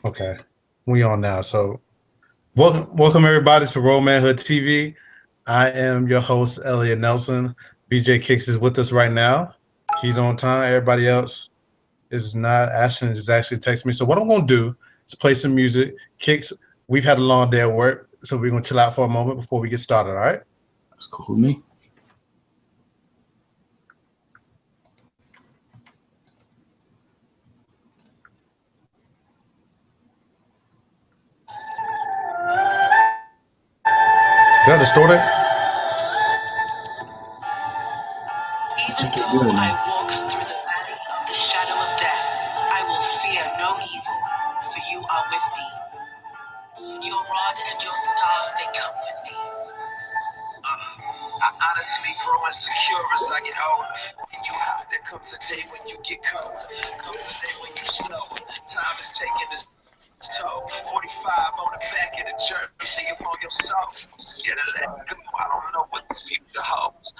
Okay, we on now. So welcome everybody to Manhood TV. I am your host Elliot Nelson. BJ Kicks is with us right now. He's on time. Everybody else is not. Ashton just actually texted me. So what I'm gonna do is play some music. Kicks. We've had a long day at work, so we're gonna chill out for a moment before we get started. All right. That's cool with me. Is that distorted? Even though I walk through the valley of the shadow of death, I will fear no evil, for you are with me. Your rod and your staff, they comfort me. I honestly grow insecure as I get older. You high, there comes a day when you get cold. Comes a day when you slow. Time is taking its toll. 45 on the back of the jersey upon your soul. Scared to let go, I don't know what the future holds.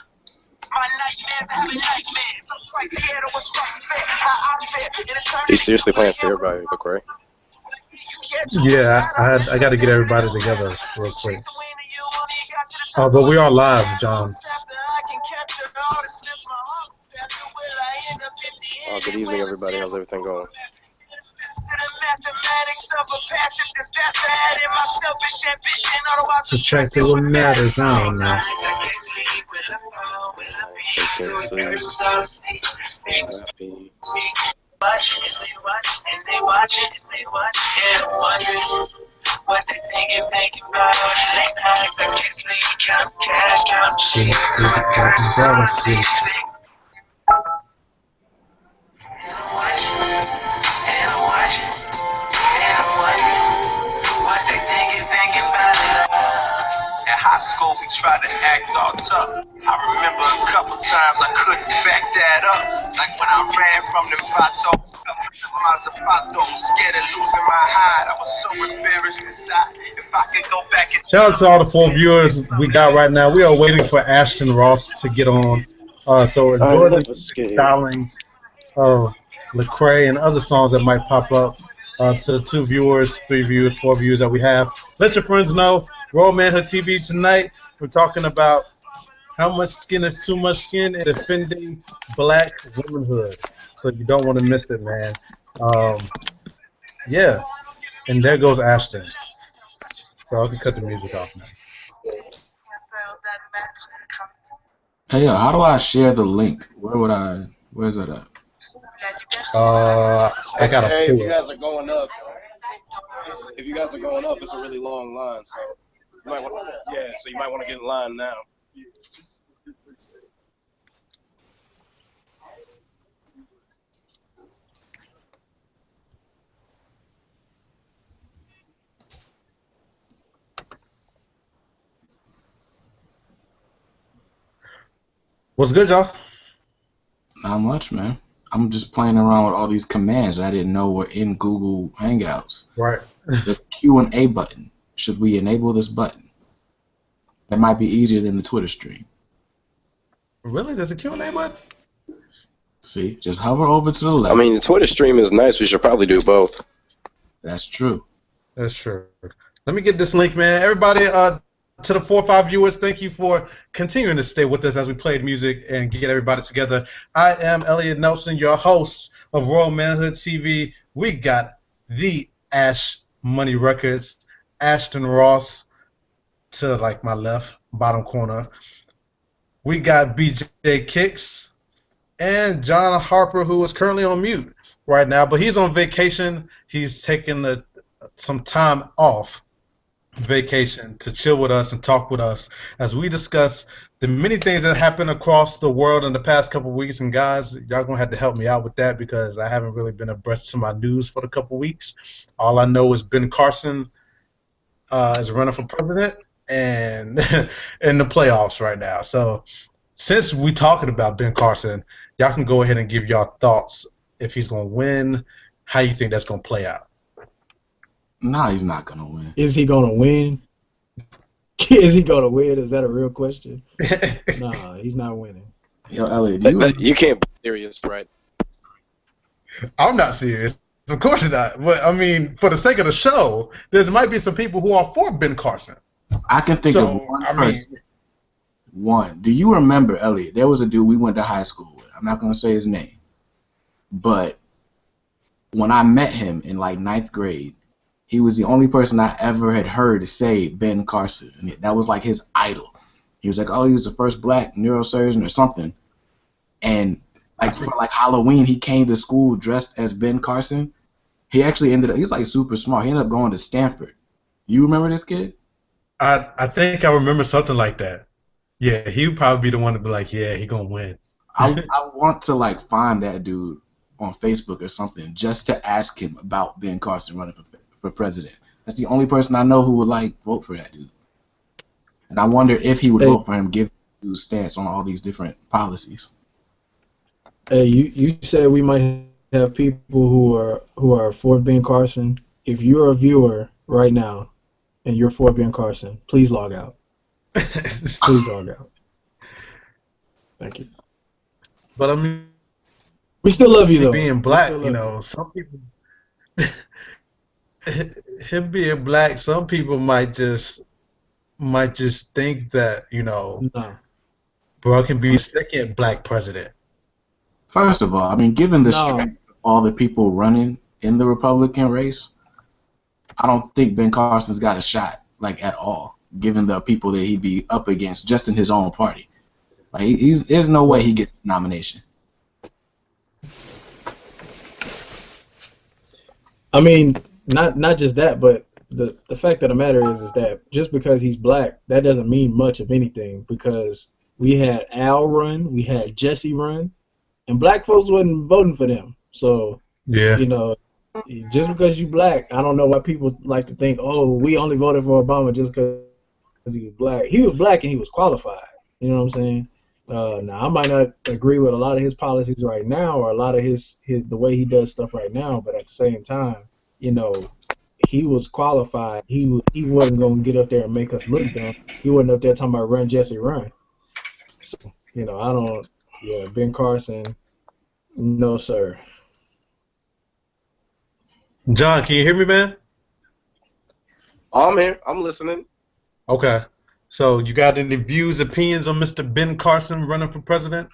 My nightmares having nightmares. I'm quite scared of what's fair. How I feel. He's seriously playing Fear by Lecrae? Yeah, I got to get everybody together real quick. But we are live, John. Good evening, everybody. How's everything going? So check it what matters. I don't know. What they thinking about late nights, I can't sleep, count cash, count sheep. Jealousy. What they thinking about it. In high school, we tried to act all tough. I remember a couple times I couldn't back that up. Like when I ran from them vatos. My zapato, scared of losing my hide. I was so embarrassed inside. If I could go back and shout out to all the 4 viewers we got right now. We are waiting for Ashton Ross to get on. So enjoy the stylings of Lecrae and other songs that might pop up to the 2 viewers, 3 viewers, 4 viewers that we have. Let your friends know. Raw Manhood TV tonight. We're talking about how much skin is too much skin and defending black womanhood. So you don't want to miss it, man. Yeah. And there goes Ashton. So I can cut the music off now. Hey, how do I share the link? Where's that at? I got Hey, if you guys are going up, it's a really long line, so you might want to get in line now. What's good, y'all? Not much, man. I'm just playing around with all these commands I didn't know were in Google Hangouts. Right. The Q&A button. Should we enable this button? That might be easier than the Twitter stream. Really? There's a Q&A button? See, just hover over to the left. I mean, the Twitter stream is nice. We should probably do both. That's true. That's true. Let me get this link, man. Everybody, to the 4 or 5 viewers, thank you for continuing to stay with us as we played music and get everybody together. I am Elliot Nelson, your host of Royal Manhood TV. We got the Ash Money Records, Ashton Ross to like my left bottom corner. We got BJ Kicks and John Harper, who is currently on mute right now, but he's on vacation. He's taking some time off vacation to chill with us and talk with us as we discuss the many things that happened across the world in the past couple of weeks. And guys, y'all gonna have to help me out with that because I haven't really been abreast of my news for the couple of weeks. All I know is Ben Carson is running for president and in the playoffs right now. So since we're talking about Ben Carson, y'all can go ahead and give y'all thoughts if he's gonna win, how you think that's gonna play out. Nah, he's not gonna win. Is he gonna win? Is he gonna win? Is that a real question? Nah, he's not winning. Yo, Elliot, You can't be serious, right? I'm not serious. Of course not. But I mean, for the sake of the show, there might be some people who are for Ben Carson. I can think of So one I mean, person. One. Do you remember, Elliot? There was a dude we went to high school with. I'm not going to say his name. But when I met him in like ninth grade, he was the only person I ever had heard say Ben Carson. And that was like his idol. He was like, oh, he was the first black neurosurgeon or something. And like for like Halloween, he came to school dressed as Ben Carson. He actually ended up, he's like super smart. He ended up going to Stanford. You remember this kid? I think I remember something like that. Yeah, he would probably be the one to be like, yeah, he gonna win. I want to like find that dude on Facebook or something just to ask him about Ben Carson running for president. That's the only person I know who would like vote for that dude. And I wonder if he would vote for him, given his stance on all these different policies. Hey, you said we might have people who are for Ben Carson. If you're a viewer right now and you're for Ben Carson, please log out. Please log out. Thank you. But I mean, We still love you though. being black, some people, him being black, some people might just think that No. bro can be second black president. First of all, I mean, given the strength of all the people running in the Republican race, I don't think Ben Carson's got a shot, like, at all, given the people that he'd be up against just in his own party. Like, there's no way he gets the nomination. I mean, not just that, but the fact of the matter is that just because he's black, that doesn't mean much of anything, because we had Al run, we had Jesse run, and black folks wasn't voting for them. So, yeah, just because you black, I don't know why people like to think, oh, we only voted for Obama just because he was black. He was black and he was qualified. You know what I'm saying? Now, I might not agree with a lot of his policies right now, or a lot of his the way he does stuff right now, but at the same time, he was qualified. He wasn't going to get up there and make us look dumb. He wasn't up there talking about run, Jesse, run. So, I don't. Yeah, Ben Carson, no sir. John, can you hear me, man? I'm here. I'm listening. Okay. So you got any views, opinions on Mr. Ben Carson running for president?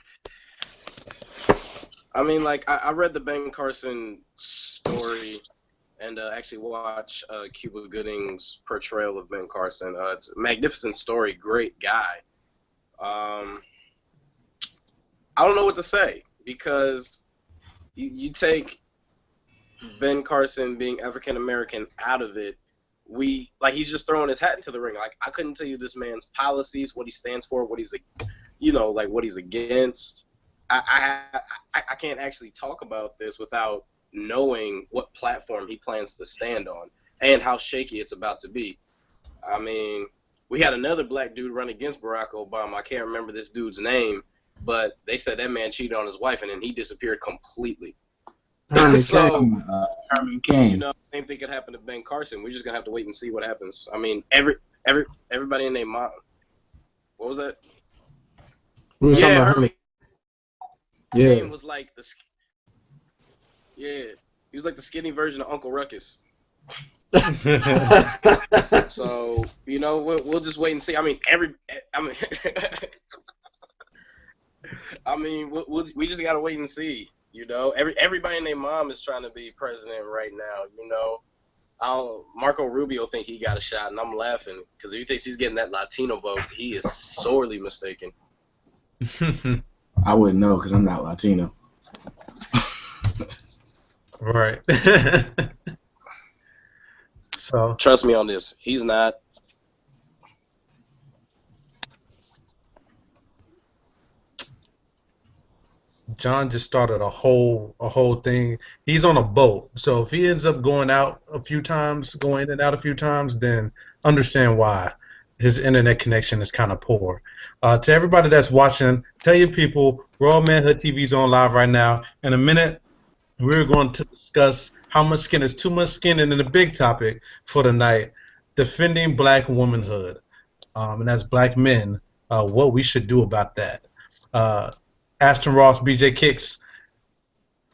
I mean, like, I read the Ben Carson story and actually watched Cuba Gooding's portrayal of Ben Carson. It's a magnificent story, great guy. I don't know what to say, because you take Ben Carson being African American out of it, he's just throwing his hat into the ring. Like, I couldn't tell you this man's policies, what he stands for, what he's what he's against. I can't actually talk about this without knowing what platform he plans to stand on and how shaky it's about to be. I mean, we had another black dude run against Barack Obama. I can't remember this dude's name, but they said that man cheated on his wife and then he disappeared completely. So, Herman Cain. same thing could happen to Ben Carson. We're just gonna have to wait and see what happens. I mean, everybody in their mind. What was that? We were talking about Herman Yeah. Cain was like he was like the skinny version of Uncle Ruckus. So we'll just wait and see. I mean, we just gotta wait and see. Everybody and their mom is trying to be president right now. Marco Rubio think he got a shot, and I'm laughing because if he thinks he's getting that Latino vote, he is sorely mistaken. I wouldn't know because I'm not Latino. Right. So Trust me on this. He's not. John just started a whole thing. He's on a boat, so if he ends up going in and out a few times, then understand why his internet connection is kind of poor. To everybody that's watching, tell your people, Raw Manhood TV is on live right now. In a minute, we're going to discuss how much skin is too much skin, and then the big topic for the night, defending black womanhood, and as black men, what we should do about that. Ashton Ross, BJ Kicks,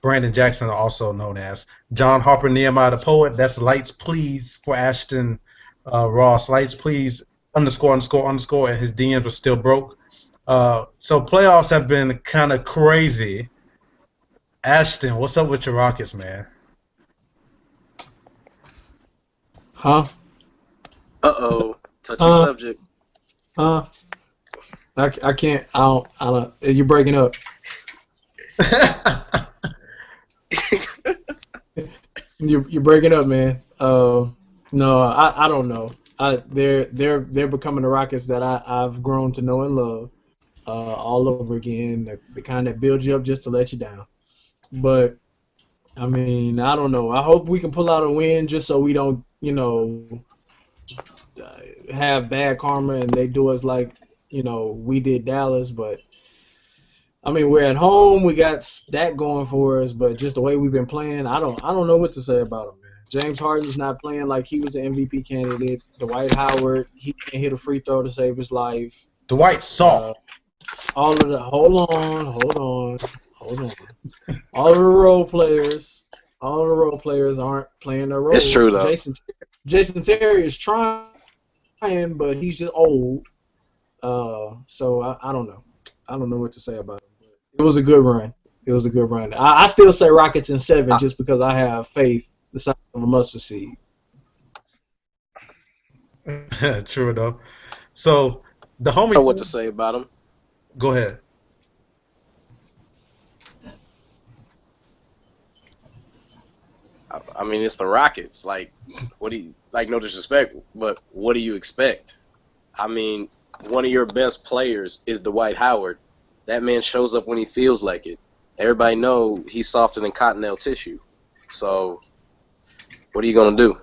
Brandon Jackson, also known as John Harper Nehemiah the Poet. That's Lights Please for Ashton Ross. Lights Please underscore underscore underscore, and his DMs are still broke. So playoffs have been kind of crazy. Ashton, what's up with your Rockets, man? Huh? Uh-oh. Touchy Huh? subject. Huh? I can't. I don't. You're breaking up. You're breaking up, man. No, I don't know. They're becoming the Rockets that I've grown to know and love, all over again. The kind that builds you up just to let you down. But I mean, I don't know. I hope we can pull out a win just so we don't, have bad karma and they do us like, we did Dallas. But I mean, we're at home. We got that going for us. But just the way we've been playing, I don't know what to say about him, man. James Harden's not playing like he was the MVP candidate. Dwight Howard, he can't hit a free throw to save his life. Dwight soft. All of the hold on. All of the role players aren't playing their role. It's true, though. Jason Terry is trying, but he's just old. So I don't know. I don't know what to say about it. It was a good run. I still say Rockets in 7 just because I have faith the size of a mustard seed. True enough. So the homie. I know what to say about him. Go ahead. I mean, it's the Rockets. Like, no disrespect, but what do you expect? I mean, one of your best players is Dwight Howard. That man shows up when he feels like it. Everybody know he's softer than cottonelle tissue. So, what are you going to do?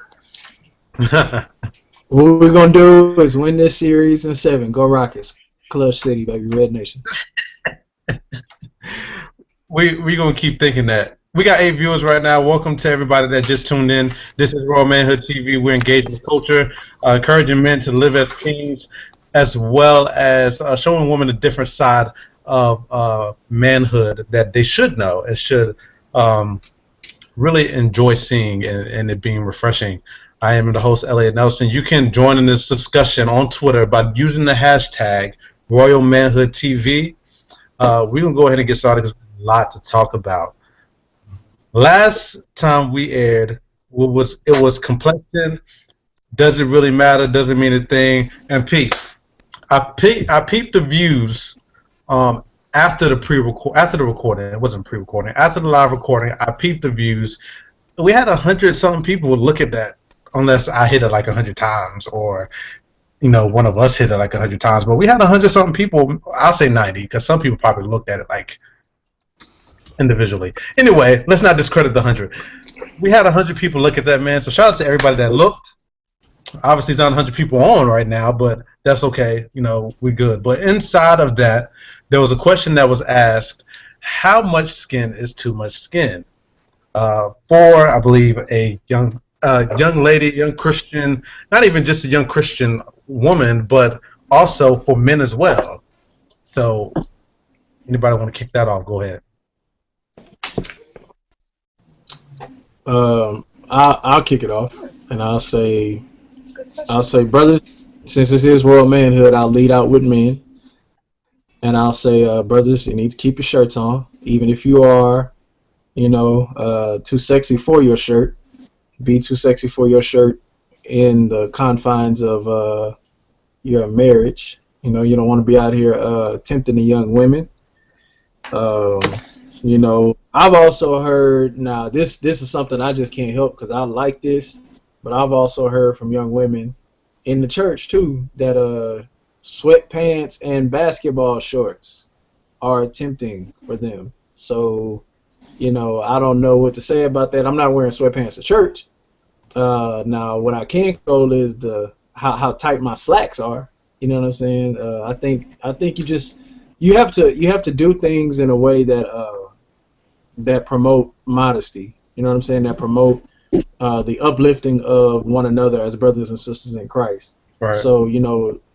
What we're going to do is win this series in 7. Go Rockets. Clutch City, baby. Red Nation. we going to keep thinking that. We got 8 viewers right now. Welcome to everybody that just tuned in. This is Royal Manhood TV. We're engaged with culture, encouraging men to live as kings, as well as showing women a different side of manhood that they should know and should really enjoy seeing and it being refreshing. I am the host, Elliot Nelson. You can join in this discussion on Twitter by using the hashtag Royal Manhood TV. We're going to go ahead and get started because there's a lot to talk about. Last time we aired, it was complexion. Does it really matter? Does it mean a thing? And Pete, I peeped the views after the recording. It wasn't pre-recording. After the live recording, I peeped the views. We had 100-something people look at that, unless I hit it like 100 times, or one of us hit it like 100 times. But we had 100-something people. I'll say 90, because some people probably looked at it like individually. Anyway, let's not discredit the 100. We had 100 people look at that, man. So shout out to everybody that looked. Obviously, it's not 100 people on right now, but that's okay. We're good. But inside of that, there was a question that was asked: how much skin is too much skin? For, I believe, a young lady, young Christian, not even just a young Christian woman, but also for men as well. So, anybody want to kick that off? Go ahead. I'll kick it off, and I'll say, brothers, since this is Royal Manhood, I'll lead out with men, and I'll say, brothers, you need to keep your shirts on, even if you are, too sexy for your shirt. Be too sexy for your shirt in the confines of your marriage. You don't want to be out here tempting the young women. I've also heard, now this is something I just can't help because I like this, but I've also heard from young women in the church too that sweatpants and basketball shorts are tempting for them. So, I don't know what to say about that. I'm not wearing sweatpants to church. Now, what I can control is how tight my slacks are. You know what I'm saying? I think you have to do things in a way that promote modesty. You know what I'm saying? That promote the uplifting of one another as brothers and sisters in Christ. Right. So,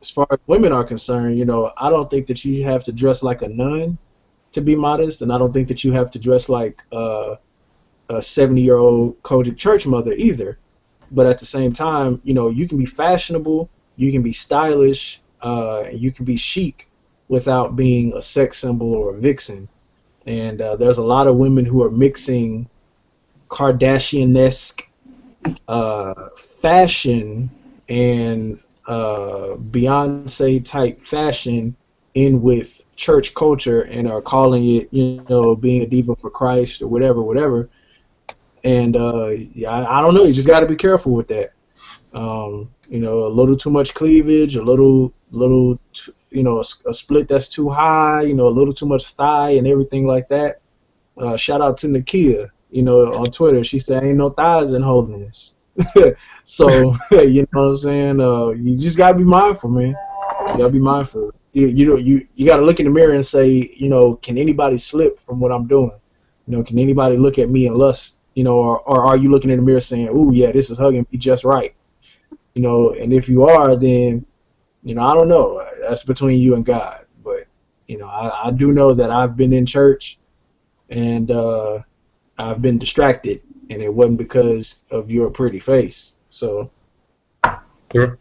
as far as women are concerned, I don't think that you have to dress like a nun to be modest, and I don't think that you have to dress like a 70-year-old Kojic church mother either. But at the same time, you know, you can be fashionable, you can be stylish, you can be chic without being a sex symbol or a vixen. And there's a lot of women who are mixing Kardashian-esque fashion and Beyonce type fashion in with church culture and are calling it, you know, being a diva for Christ or whatever. And yeah, I don't know. You just got to be careful with that. You know, a little too much cleavage, a little, you know, a split that's too high, you know, a little too much thigh and everything like that. Shout out to Nakia, you know, on Twitter. She said, "Ain't no thighs in holiness." So, you know what I'm saying? You just gotta be mindful, man. You gotta be mindful. You gotta look in the mirror and say, you know, can anybody slip from what I'm doing? You know, can anybody look at me and lust? You know, or are you looking in the mirror saying, "Ooh, yeah, this is hugging me just right"? You know, and if you are, then, you know, I don't know. That's between you and God. But, you know, I do know that I've been in church and I've been distracted, and it wasn't because of your pretty face. So. Sure.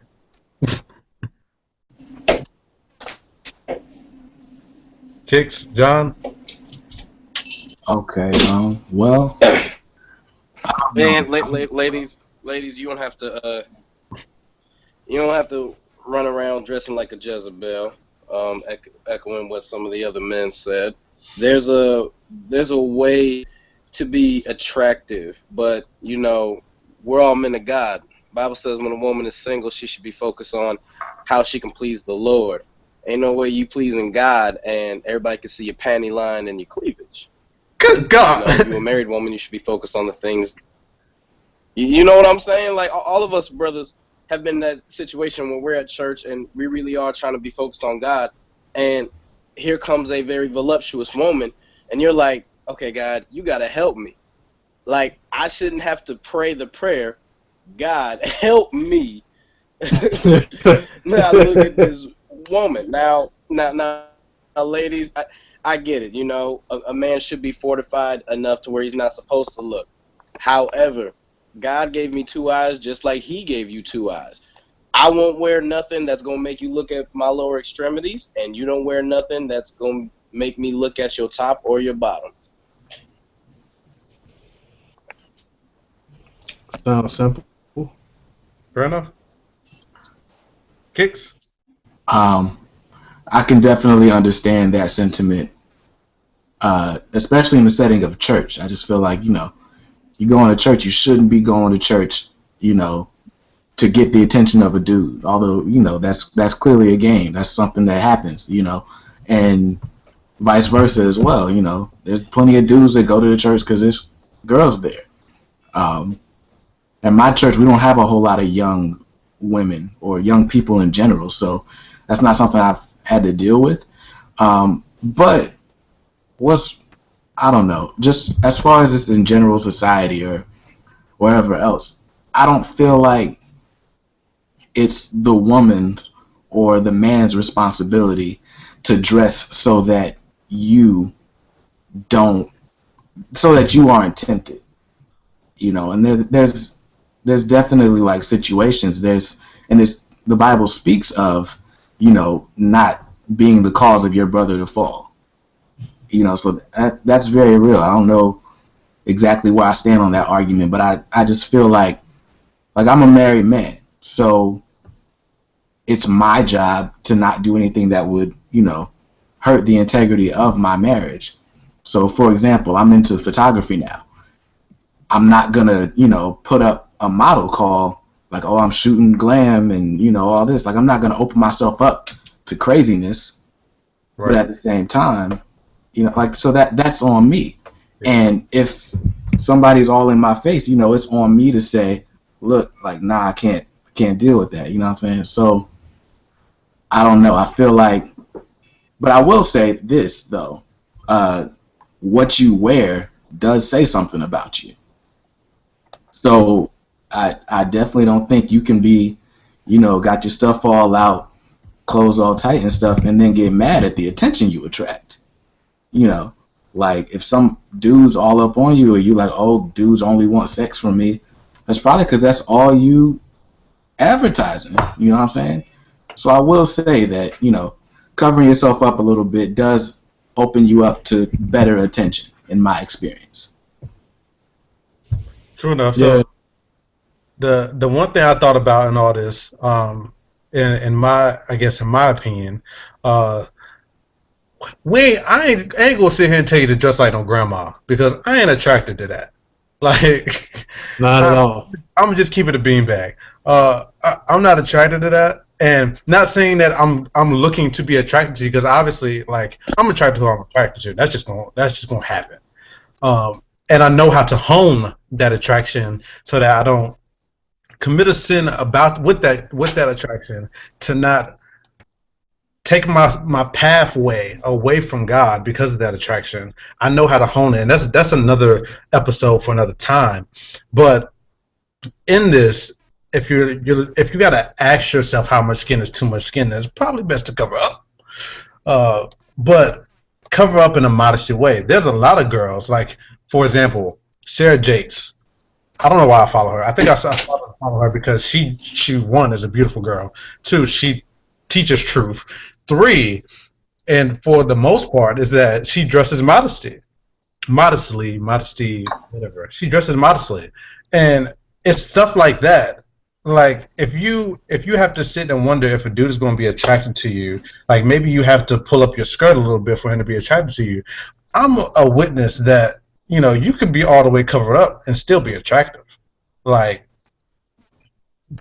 Kicks, John. Okay. Well. Man, ladies, you don't have to run around dressing like a Jezebel. Echoing what some of the other men said. There's a way to be attractive, but you know, we're all men of God. Bible says when a woman is single, she should be focused on how she can please the Lord. Ain't no way you pleasing God and everybody can see your panty line and your cleavage. Good God. You know, if you're a married woman, you should be focused on the things. You know what I'm saying? Like, all of us brothers have been in that situation where we're at church and we really are trying to be focused on God, and here comes a very voluptuous woman, and you're like, okay, God, you got to help me. Like, I shouldn't have to pray the prayer, God, help me. Now look at this woman. Now, ladies, I get it. You know, a man should be fortified enough to where he's not supposed to look. However, God gave me two eyes just like he gave you two eyes. I won't wear nothing that's going to make you look at my lower extremities, and you don't wear nothing that's going to make me look at your top or your bottom. Sounds simple. Fair enough. Kicks. I can definitely understand that sentiment, especially in the setting of church. I just feel like, you know, you go to church, you shouldn't be going to church, you know, to get the attention of a dude. Although, you know, that's clearly a game. That's something that happens, you know, and vice versa as well. You know, there's plenty of dudes that go to the church because there's girls there. In my church, we don't have a whole lot of young women or young people in general, so that's not something I've had to deal with. But I don't know, just as far as it's in general society or wherever else, I don't feel like it's the woman's or the man's responsibility to dress so that you aren't tempted, you know. And there's definitely like situations. The Bible speaks of, you know, not being the cause of your brother to fall. You know, so that's very real. I don't know exactly where I stand on that argument, but I just feel like I'm a married man, so it's my job to not do anything that would, you know, hurt the integrity of my marriage. So, for example, I'm into photography now. I'm not gonna, you know, put up a model call like, oh, I'm shooting glam and, you know, all this. Like, I'm not gonna open myself up to craziness, right. But at the same time, you know, like, so that's on me. Yeah. And if somebody's all in my face, you know, it's on me to say, look, like, nah, I can't deal with that. You know what I'm saying? So I don't know. I feel like, but I will say this though, what you wear does say something about you. So I definitely don't think you can be, you know, got your stuff all out, clothes all tight and stuff, and then get mad at the attention you attract. You know, like if some dude's all up on you, or you like, oh, dudes only want sex from me, that's probably because that's all you advertising. You know what I'm saying? So I will say that, you know, covering yourself up a little bit does open you up to better attention, in my experience. True enough. Yeah. So the one thing I thought about in all this, in my I guess in my opinion, uh, I ain't gonna sit here and tell you to dress like no grandma because I ain't attracted to that. Like, Not at I, all. I'm gonna just keep it a beanbag. I'm not attracted to that, and not saying that I'm looking to be attracted to you because obviously, like, I'm attracted to who I'm attracted to. That's just gonna happen. And I know how to hone that attraction so that I don't commit a sin about with that attraction to not take my pathway away from God because of that attraction. I know how to hone it, and that's another episode for another time. But in this, if you gotta ask yourself how much skin is too much skin, it's probably best to cover up. But cover up in a modesty way. There's a lot of girls, like for example, Sarah Jakes. I don't know why I follow her. I think I follow her because she one is a beautiful girl. Two, she teaches truth. Three, and for the most part, is that she dresses modesty, whatever. She dresses modestly, and it's stuff like that. Like if you have to sit and wonder if a dude is going to be attracted to you, like maybe you have to pull up your skirt a little bit for him to be attracted to you. I'm a witness that you could be all the way covered up and still be attractive. Like,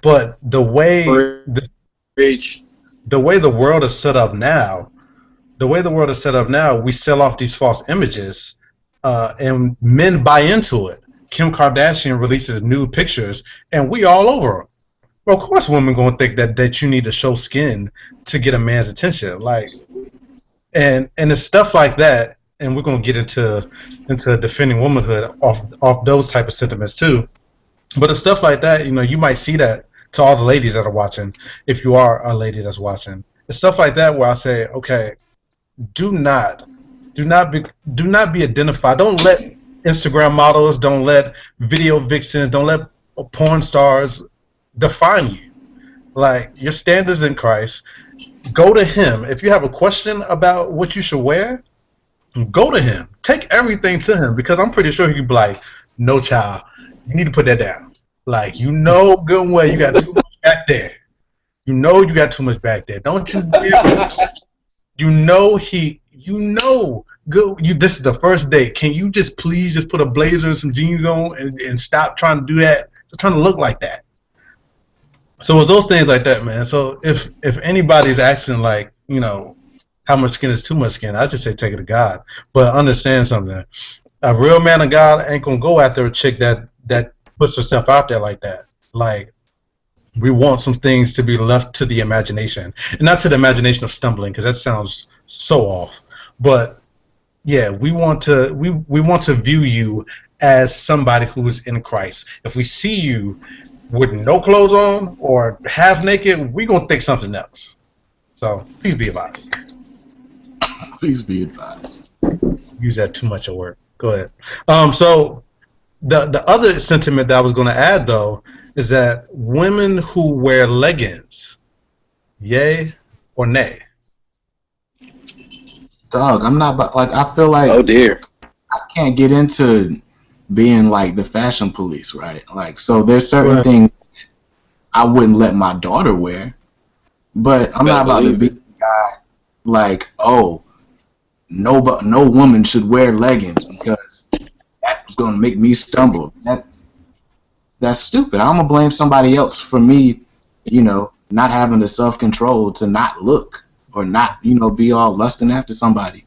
but Preach. the way the world is set up now, we sell off these false images, and men buy into it. Kim Kardashian releases nude pictures, and we all over them. Well, of course, women gonna think that you need to show skin to get a man's attention, like, and it's stuff like that. And we're gonna get into defending womanhood off those type of sentiments too. But it's stuff like that, you might see that to all the ladies that are watching, if you are a lady that's watching. It's stuff like that where I say, okay, do not be identified. Don't let Instagram models, don't let video vixens, don't let porn stars define you. Like, your standards in Christ, go to him. If you have a question about what you should wear, go to him. Take everything to him, because I'm pretty sure he could be like, no, child, you need to put that down. Like, good and well, you got too much back there. You got too much back there. Don't you dare. This is the first date. Can you just please just put a blazer and some jeans on and stop trying to do that? Trying to look like that. So it's those things like that, man. So if anybody's asking, like, how much skin is too much skin, I just say take it to God. But understand something. A real man of God ain't gonna go after a chick that puts herself out there like that. Like, we want some things to be left to the imagination, and not to the imagination of stumbling, because that sounds so off. But yeah, we want to view you as somebody who is in Christ. If we see you with no clothes on or half naked, we're gonna think something else. So please be advised. Please be advised. Use that too much at work. Go ahead. So the other sentiment that I was going to add, though, is that women who wear leggings, yay or nay? Dog, I'm not, like, I feel like, Oh dear. I can't get into being like the fashion police, right? Like, so there's certain things I wouldn't let my daughter wear, but I'm not about to be the guy like, oh, no woman should wear leggings because that's gonna make me stumble. That's stupid. I'm gonna blame somebody else for me, not having the self-control to not look or not, be all lusting after somebody.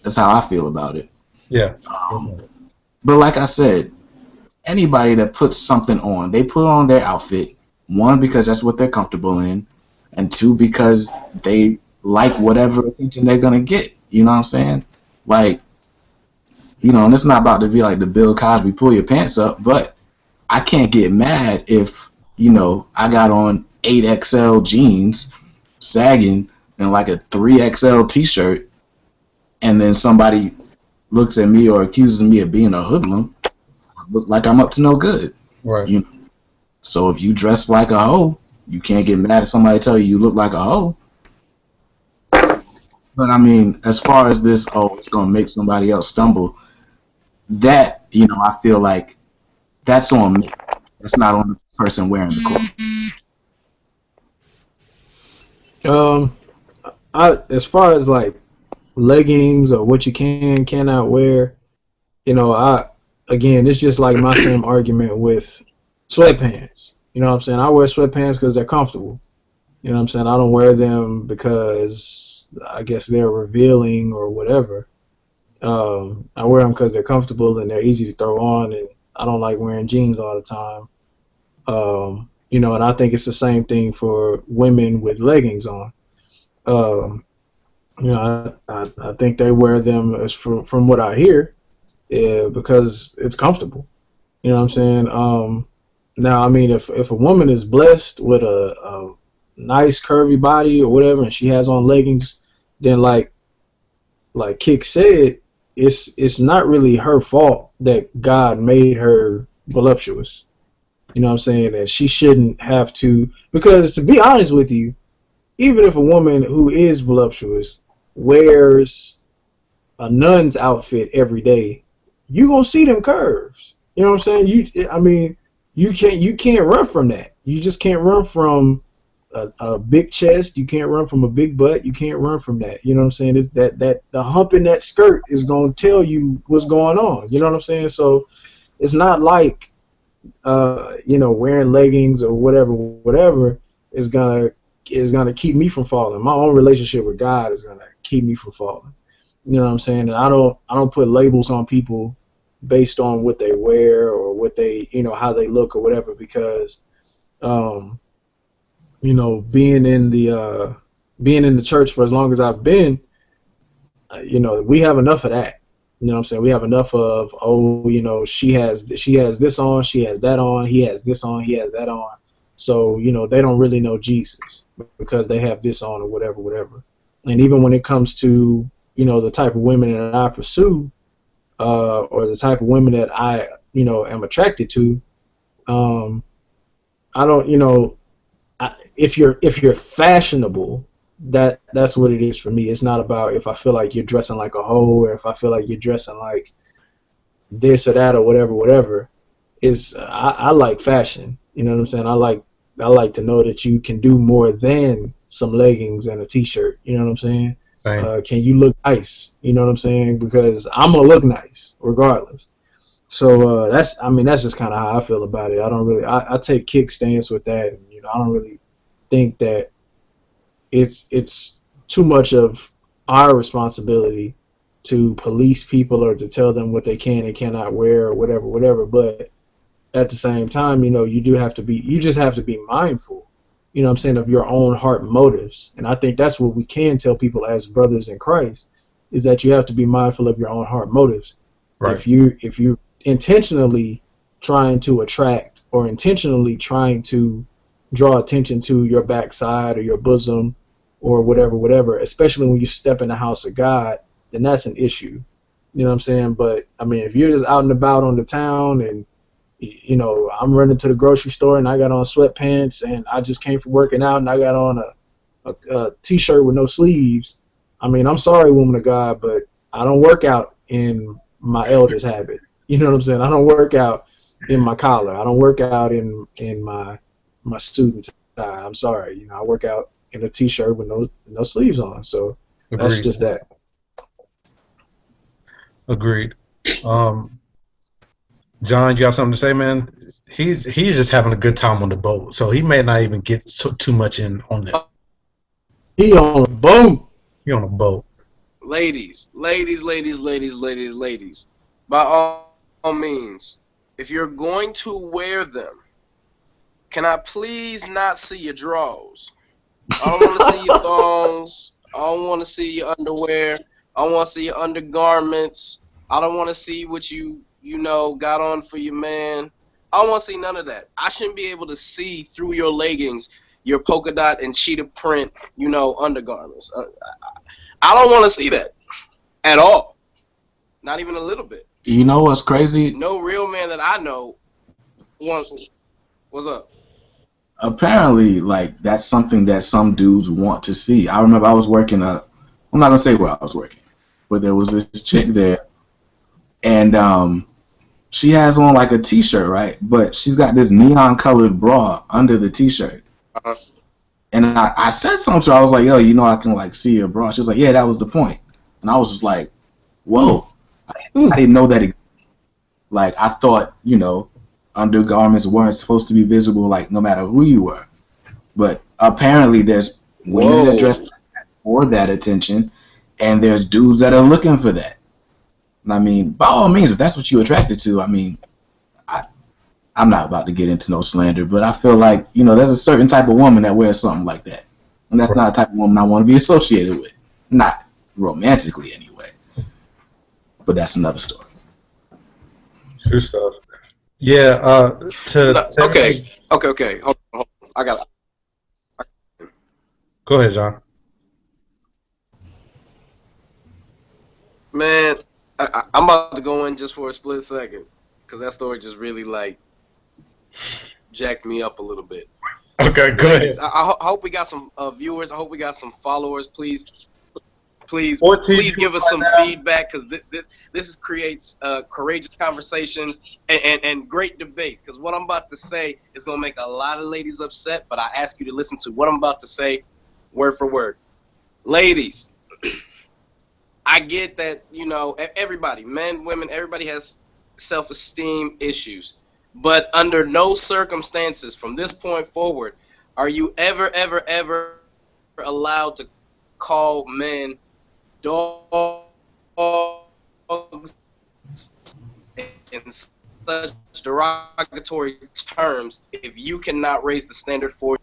That's how I feel about it. Yeah. But like I said, anybody that puts something on, they put on their outfit, one, because that's what they're comfortable in, and two, because they like whatever attention they're going to get. You know what I'm saying? Like, and it's not about to be like the Bill Cosby pull your pants up, but I can't get mad if, I got on 8XL jeans, sagging, and like a 3XL t-shirt, and then somebody looks at me or accuses me of being a hoodlum, I look like I'm up to no good. Right. You know? So if you dress like a hoe, you can't get mad at somebody tell you look like a hoe. But I mean, as far as this, oh, it's gonna make somebody else stumble. That I feel like that's on me. That's not on the person wearing the clothes. As far as like leggings or what you cannot wear, again, it's just like my same argument with sweatpants. You know what I'm saying? I wear sweatpants because they're comfortable. You know what I'm saying? I don't wear them because I guess they're revealing or whatever. I wear them because they're comfortable and they're easy to throw on, and I don't like wearing jeans all the time. And I think it's the same thing for women with leggings on. I think they wear them as from what I hear, because it's comfortable. You know what I'm saying? Now, I mean, if a woman is blessed with a nice curvy body or whatever, and she has on leggings, then like Kick said, it's not really her fault that God made her voluptuous. You know what I'm saying? That she shouldn't have to, because to be honest with you, even if a woman who is voluptuous wears a nun's outfit every day, you gonna see them curves. You know what I'm saying? You can't run from that. You just can't run from a big chest. You can't run from a big butt. You can't run from that. You know what I'm saying? It's that the hump in that skirt is gonna tell you what's going on. You know what I'm saying? So it's not like wearing leggings or whatever is gonna keep me from falling. My own relationship with God is gonna keep me from falling. You know what I'm saying? And I don't put labels on people based on what they wear or what they how they look or whatever, because being in the church for as long as I've been, we have enough of that. You know what I'm saying? We have enough of, she has this on, she has that on, he has this on, he has that on. So, they don't really know Jesus because they have this on or whatever. And even when it comes to, the type of women that I pursue, or the type of women that I, am attracted to, I don't, if you're fashionable, that's what it is for me. It's not about if I feel like you're dressing like a hoe or if I feel like you're dressing like this or that or whatever. I like fashion. You know what I'm saying? I like to know that you can do more than some leggings and a t-shirt. You know what I'm saying? Can you look nice? You know what I'm saying? Because I'm gonna look nice regardless. So that's just kind of how I feel about it. I don't really I take kick stance with that. And, I don't really think that it's too much of our responsibility to police people or to tell them what they can and cannot wear or whatever. But at the same time, you just have to be mindful, what I'm saying, of your own heart motives. And I think that's what we can tell people as brothers in Christ, is that you have to be mindful of your own heart motives. Right. If you intentionally trying to attract or intentionally trying to draw attention to your backside or your bosom or whatever, especially when you step in the house of God, then that's an issue. You know what I'm saying? But I mean, if you're just out and about on the town and I'm running to the grocery store and I got on sweatpants and I just came from working out and I got on a t-shirt with no sleeves, I mean, I'm sorry, woman of God, but I don't work out in my elder's habit. You know what I'm saying? I don't work out in my collar. I don't work out in my student tie. I'm sorry. I work out in a t-shirt with no sleeves on. So Agreed. That's just that. Agreed. John, you got something to say, man? He's just having a good time on the boat, so he may not even get too much in on it. He on a boat. He on a boat. Ladies. By all means, if you're going to wear them, can I please not see your drawers? I don't want to see your thongs. I don't want to see your underwear. I don't want to see your undergarments. I don't want to see what you got on for your man. I don't want to see none of that. I shouldn't be able to see through your leggings, your polka dot and cheetah print, undergarments. I don't want to see that at all. Not even a little bit. You know what's crazy? No real man that I know wants. What's up? Apparently, like that's something that some dudes want to see. I remember I was working I'm not gonna say where I was working, but there was this chick there, and she has on like a t-shirt, right? But she's got this neon colored bra under the t-shirt. Uh-huh. And I said something to her. I was like, yo, you know, I can like see your bra. She was like, yeah, that was the point. And I was just like, whoa, I didn't know that. Like, I thought, you know, undergarments weren't supposed to be visible, like, no matter who you were. But apparently there's women that dress for that attention, and there's dudes that are looking for that. And I mean, by all means, if that's what you're attracted to, I mean, I'm not about to get into no slander, but I feel like, you know, there's a certain type of woman that wears something like that. And that's not a type of woman I want to be associated with. Not romantically, anyway. But that's another story. True stuff. Yeah. Okay. Hold on. I got. Go ahead, John. Man, I'm about to go in just for a split second because that story just really like jacked me up a little bit. Okay, go ahead. I hope we got some viewers. I hope we got some followers. Please give us some feedback because this creates courageous conversations and great debates. Because what I'm about to say is gonna make a lot of ladies upset, but I ask you to listen to what I'm about to say, word for word. Ladies, I get that, you know, everybody, men, women, everybody has self-esteem issues. But under no circumstances from this point forward are you ever allowed to call men dogs in such derogatory terms if you cannot raise the standard for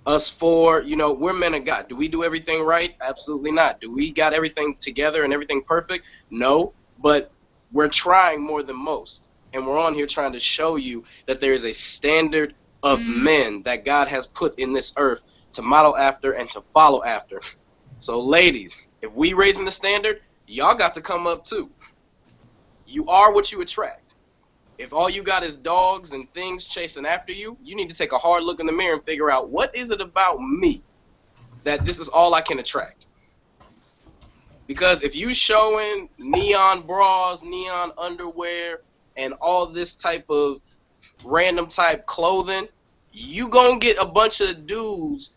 us. For, you know, we're men of God. Do we do everything right? Absolutely not. Do we got everything together and everything perfect? No, but we're trying more than most. And we're on here trying to show you that there is a standard of men that God has put in this earth to model after and to follow after. So ladies, if we raising the standard, y'all got to come up too. You are what you attract. If all you got is dogs and things chasing after you, you need to take a hard look in the mirror and figure out what is it about me that this is all I can attract. Because if you showing neon bras, neon underwear, and all this type of random type clothing, you gonna get a bunch of dudes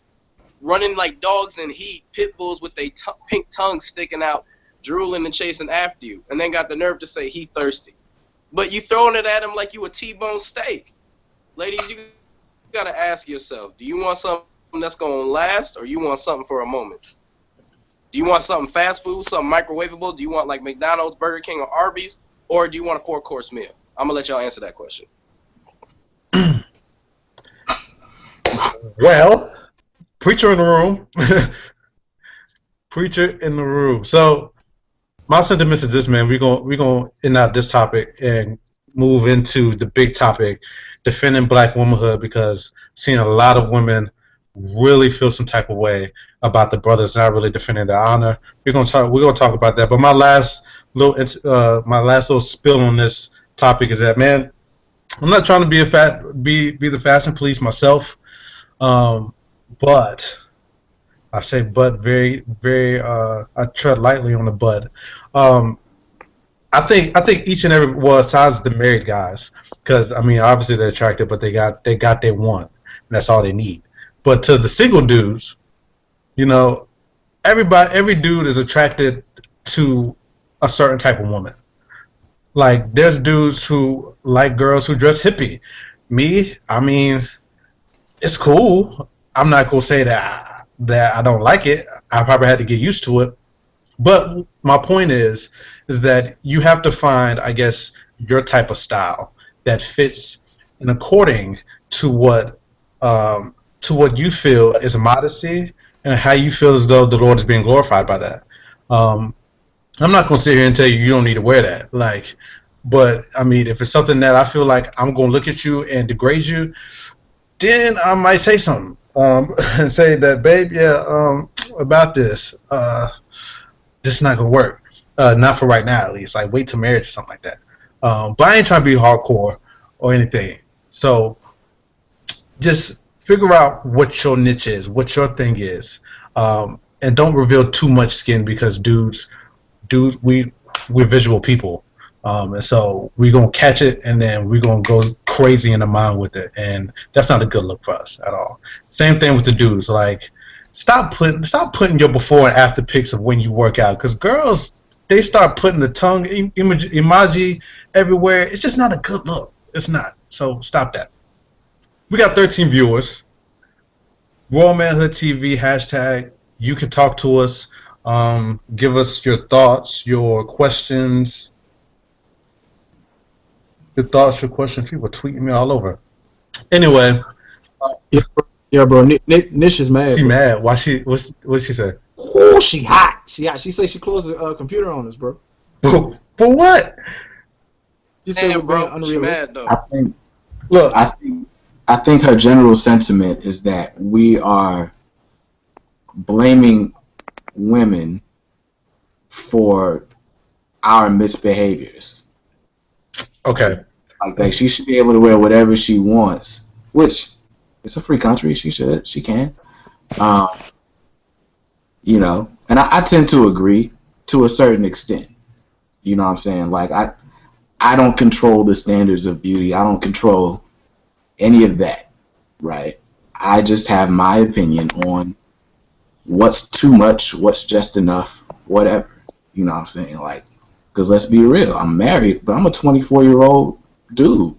running like dogs in heat, pit bulls with their pink tongues sticking out, drooling and chasing after you, and then got the nerve to say he thirsty. But you throwing it at him like you a T-bone steak. Ladies, you gotta ask yourself, do you want something that's gonna last, or you want something for a moment? Do you want something fast food, something microwavable? Do you want like McDonald's, Burger King, or Arby's? Or do you want a 4-course meal? I'm going to let y'all answer that question. Well, preacher in the room. Preacher in the room. So, my sentiments is this, man. We're gonna end out this topic and move into the big topic, defending black womanhood, because seeing a lot of women really feel some type of way about the brothers not really defending their honor. We're gonna talk about that. But my last little spill on this topic is that, man, I'm not trying to be the fashion police myself, but I say but very very I tread lightly on the but. I think each and every, well, besides the married guys, because I mean obviously they're attractive, but they got they want, and that's all they need. But to the single dudes, you know, every dude is attracted to a certain type of woman. Like, there's dudes who like girls who dress hippie. Me, I mean, it's cool. I'm not gonna say that I don't like it. I probably had to get used to it. But my point is that you have to find, I guess, your type of style that fits in according to what you feel is modesty and how you feel as though the Lord is being glorified by that. I'm not gonna sit here and tell you don't need to wear that. Like, but I mean, if it's something that I feel like I'm gonna look at you and degrade you, then I might say something and say that, babe, yeah, about this. This is not gonna work. Not for right now, at least. Like wait till marriage or something like that. But I ain't trying to be hardcore or anything. So just figure out what your niche is, what your thing is, and don't reveal too much skin because dudes, we're visual people, and so we're gonna catch it, and then we're gonna go crazy in the mind with it, and that's not a good look for us at all. Same thing with the dudes. Like, stop putting your before and after pics of when you work out, because girls they start putting the tongue emoji everywhere. It's just not a good look. It's not. So stop that. We got 13 viewers. Royal Manhood TV hashtag. You can talk to us. Give us your thoughts, your questions, your questions. People tweeting me all over. Anyway, Yeah, bro. Nish is mad. she Bro. mad. Why she? What she say? Oh, she hot. She hot. She said she closed the computer on us, bro. For what? She said Damn, we're bro, being she unrealistic. mad though. Look, I think her general sentiment is that we are blaming women for our misbehaviors. okay. Like that she should be able to wear whatever she wants, which it's a free country. She can. Um, and I tend to agree to a certain extent. You know what I'm saying? Like I don't control the standards of beauty. I don't control any of that, right? I just have my opinion on what's too much, what's just enough, whatever. You know what I'm saying? Like, because let's be real, I'm married, but I'm a 24-year-old dude.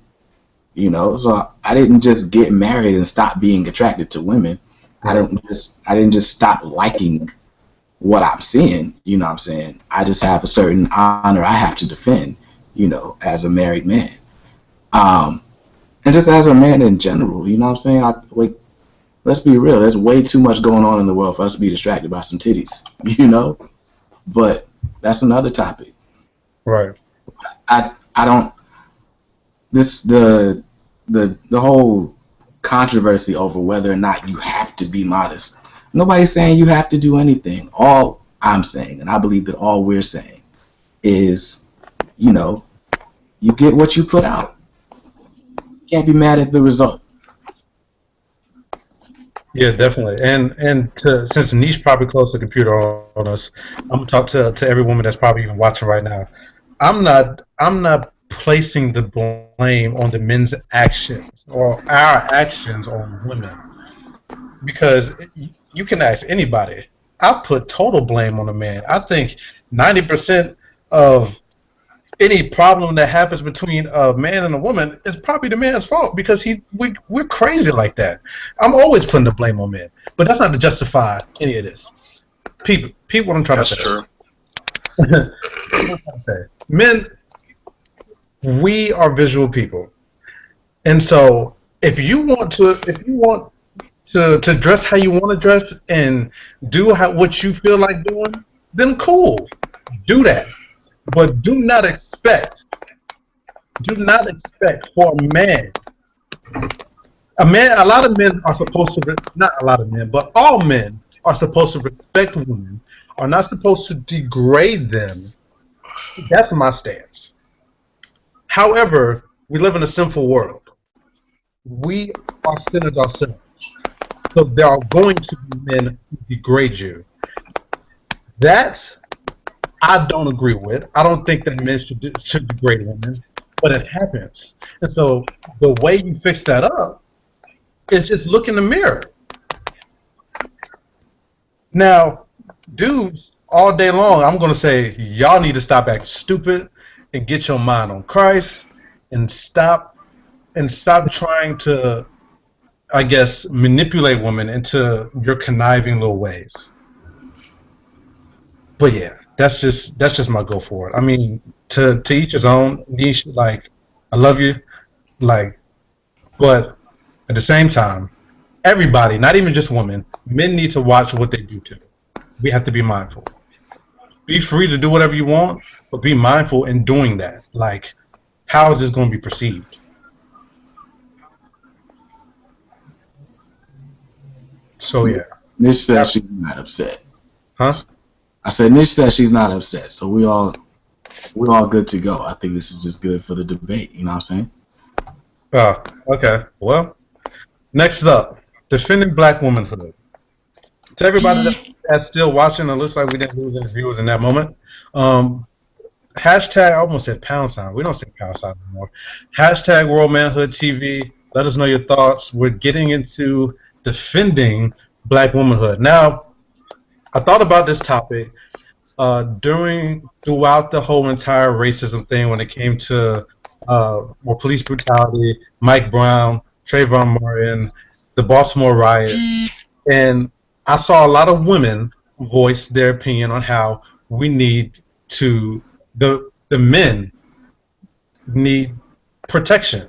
So I didn't just get married and stop being attracted to women. I didn't just stop liking what I'm seeing. You know what I'm saying? I just have a certain honor I have to defend. As a married man, and just as a man in general. You know what I'm saying? Let's be real. There's way too much going on in the world for us to be distracted by some titties. But that's another topic. Right. I don't. The whole controversy over whether or not you have to be modest. Nobody's saying you have to do anything. All I'm saying, and I believe that all we're saying, is, you get what you put out. You can't be mad at the result. Yeah, definitely. And since Niche probably closed the computer on us, I'm gonna talk to every woman that's probably even watching right now. I'm not placing the blame on the men's actions or our actions on women, because you can ask anybody. I put total blame on the man. I think 90% of any problem that happens between a man and a woman is probably the man's fault, because we're crazy like that. I'm always putting the blame on men, but that's not to justify any of this. People, what I'm trying That's to say. true. What I'm trying to say. Men, we are visual people, and so if you want to dress how you want to dress and do what you feel like doing, then cool, do that. But do not expect for a lot of men are supposed to, not a lot of men, but all men are supposed to respect women, are not supposed to degrade them. That's my stance. However, we live in a sinful world. We are sinners ourselves. So there are going to be men who degrade you. That I don't agree with. I don't think that men should degrade women, but it happens. And so the way you fix that up is just look in the mirror. Now, dudes, all day long, I'm going to say, y'all need to stop acting stupid and get your mind on Christ and stop trying to, I guess, manipulate women into your conniving little ways. But yeah, that's just my go for it. I mean, to each his own. Niche, like, I love you, like, but at the same time, everybody, not even just women, men need to watch what they do too. We have to be mindful. Be free to do whatever you want, but be mindful in doing that. Like, how is this going to be perceived? So yeah, Nish says she's not upset. huh? I said Nish said she's not upset, so we're all good to go. I think this is just good for the debate. You know what I'm saying? Oh, okay. Well, next up, defending black womanhood. To everybody that's still watching, it looks like we didn't lose any viewers in that moment. Um, hashtag, I almost said pound sign. We don't say pound sign anymore. Hashtag World Manhood TV. Let us know your thoughts. We're getting into defending black womanhood. Now, I thought about this topic throughout the whole entire racism thing when it came to police brutality, Mike Brown, Trayvon Martin, the Baltimore riot, and I saw a lot of women voice their opinion on how we need to the men need protection.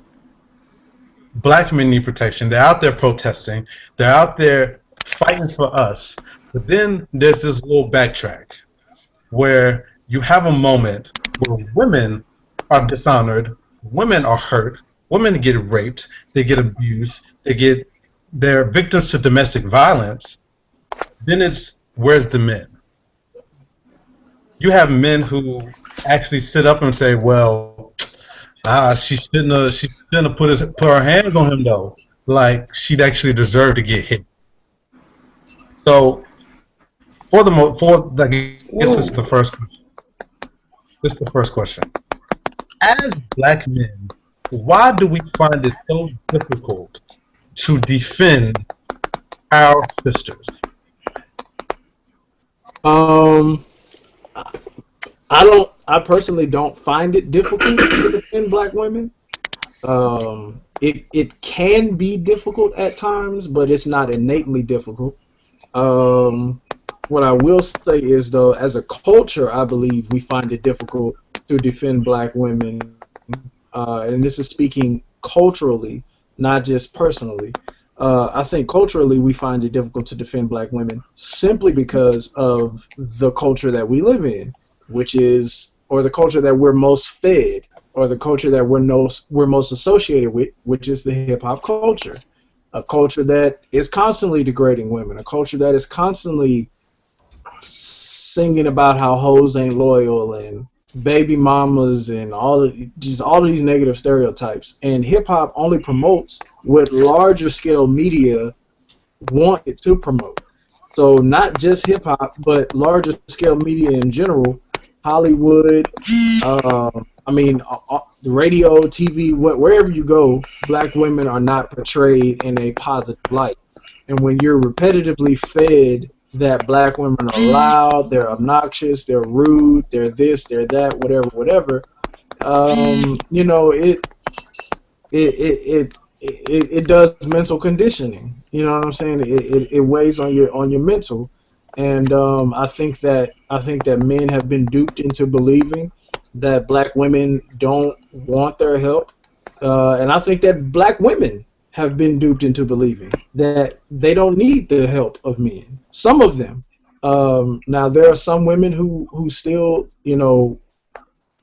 Black men need protection. They're out there protesting. They're out there fighting for us. But then there's this little backtrack where you have a moment where women are dishonored, women are hurt, women get raped, they get abused, they're victims to domestic violence. Then it's where's the men? You have men who actually sit up and say, "Well, she shouldn't have put her hands on him though. Like she'd actually deserve to get hit." So I guess this is the first question. This is the first question. As black men, why do we find it so difficult to defend our sisters? I personally don't find it difficult to defend black women. It can be difficult at times, but it's not innately difficult. What I will say is, though, as a culture, I believe we find it difficult to defend black women, and this is speaking culturally, not just personally. I think culturally we find it difficult to defend black women simply because of the culture that we live in, which is, or the culture that we're most fed, or the culture that we're most associated with, which is the hip-hop culture. A culture that is constantly degrading women, a culture that is constantly singing about how hoes ain't loyal and baby mamas and all of these negative stereotypes. And hip hop only promotes what larger scale media want it to promote. So not just hip hop, but larger scale media in general, Hollywood, radio, TV, wherever you go, black women are not portrayed in a positive light. And when you're repetitively fed that black women are loud, they're obnoxious, they're rude, they're this, they're that, whatever, it does mental conditioning. You know what I'm saying? It weighs on your mental, and I think that men have been duped into believing that black women don't want their help, and I think that black women have been duped into believing that they don't need the help of men. Some of them. Now there are some women who still,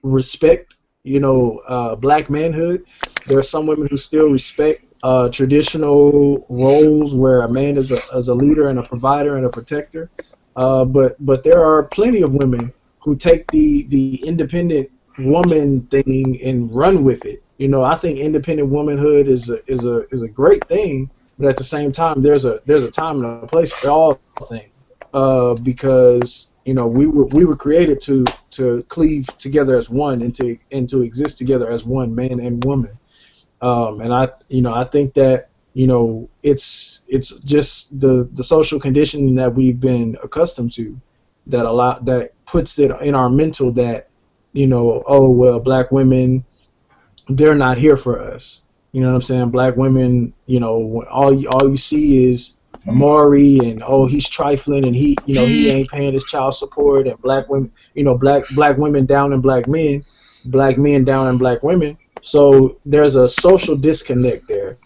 respect, black manhood. There are some women who still respect traditional roles where a man is a leader and a provider and a protector. But there are plenty of women who take the independent woman thing and run with it. I think independent womanhood is a great thing, but at the same time, there's a time and a place for all things. Because we were created to cleave together as one and to exist together as one, man and woman. And I think that it's just the social conditioning that we've been accustomed to that puts it in our mental that oh well, black women, they're not here for us. You know what I'm saying? Black women, all you see is Maury, and oh, he's trifling, and he ain't paying his child support, and black women, black women down in black men down in black women. So there's a social disconnect there.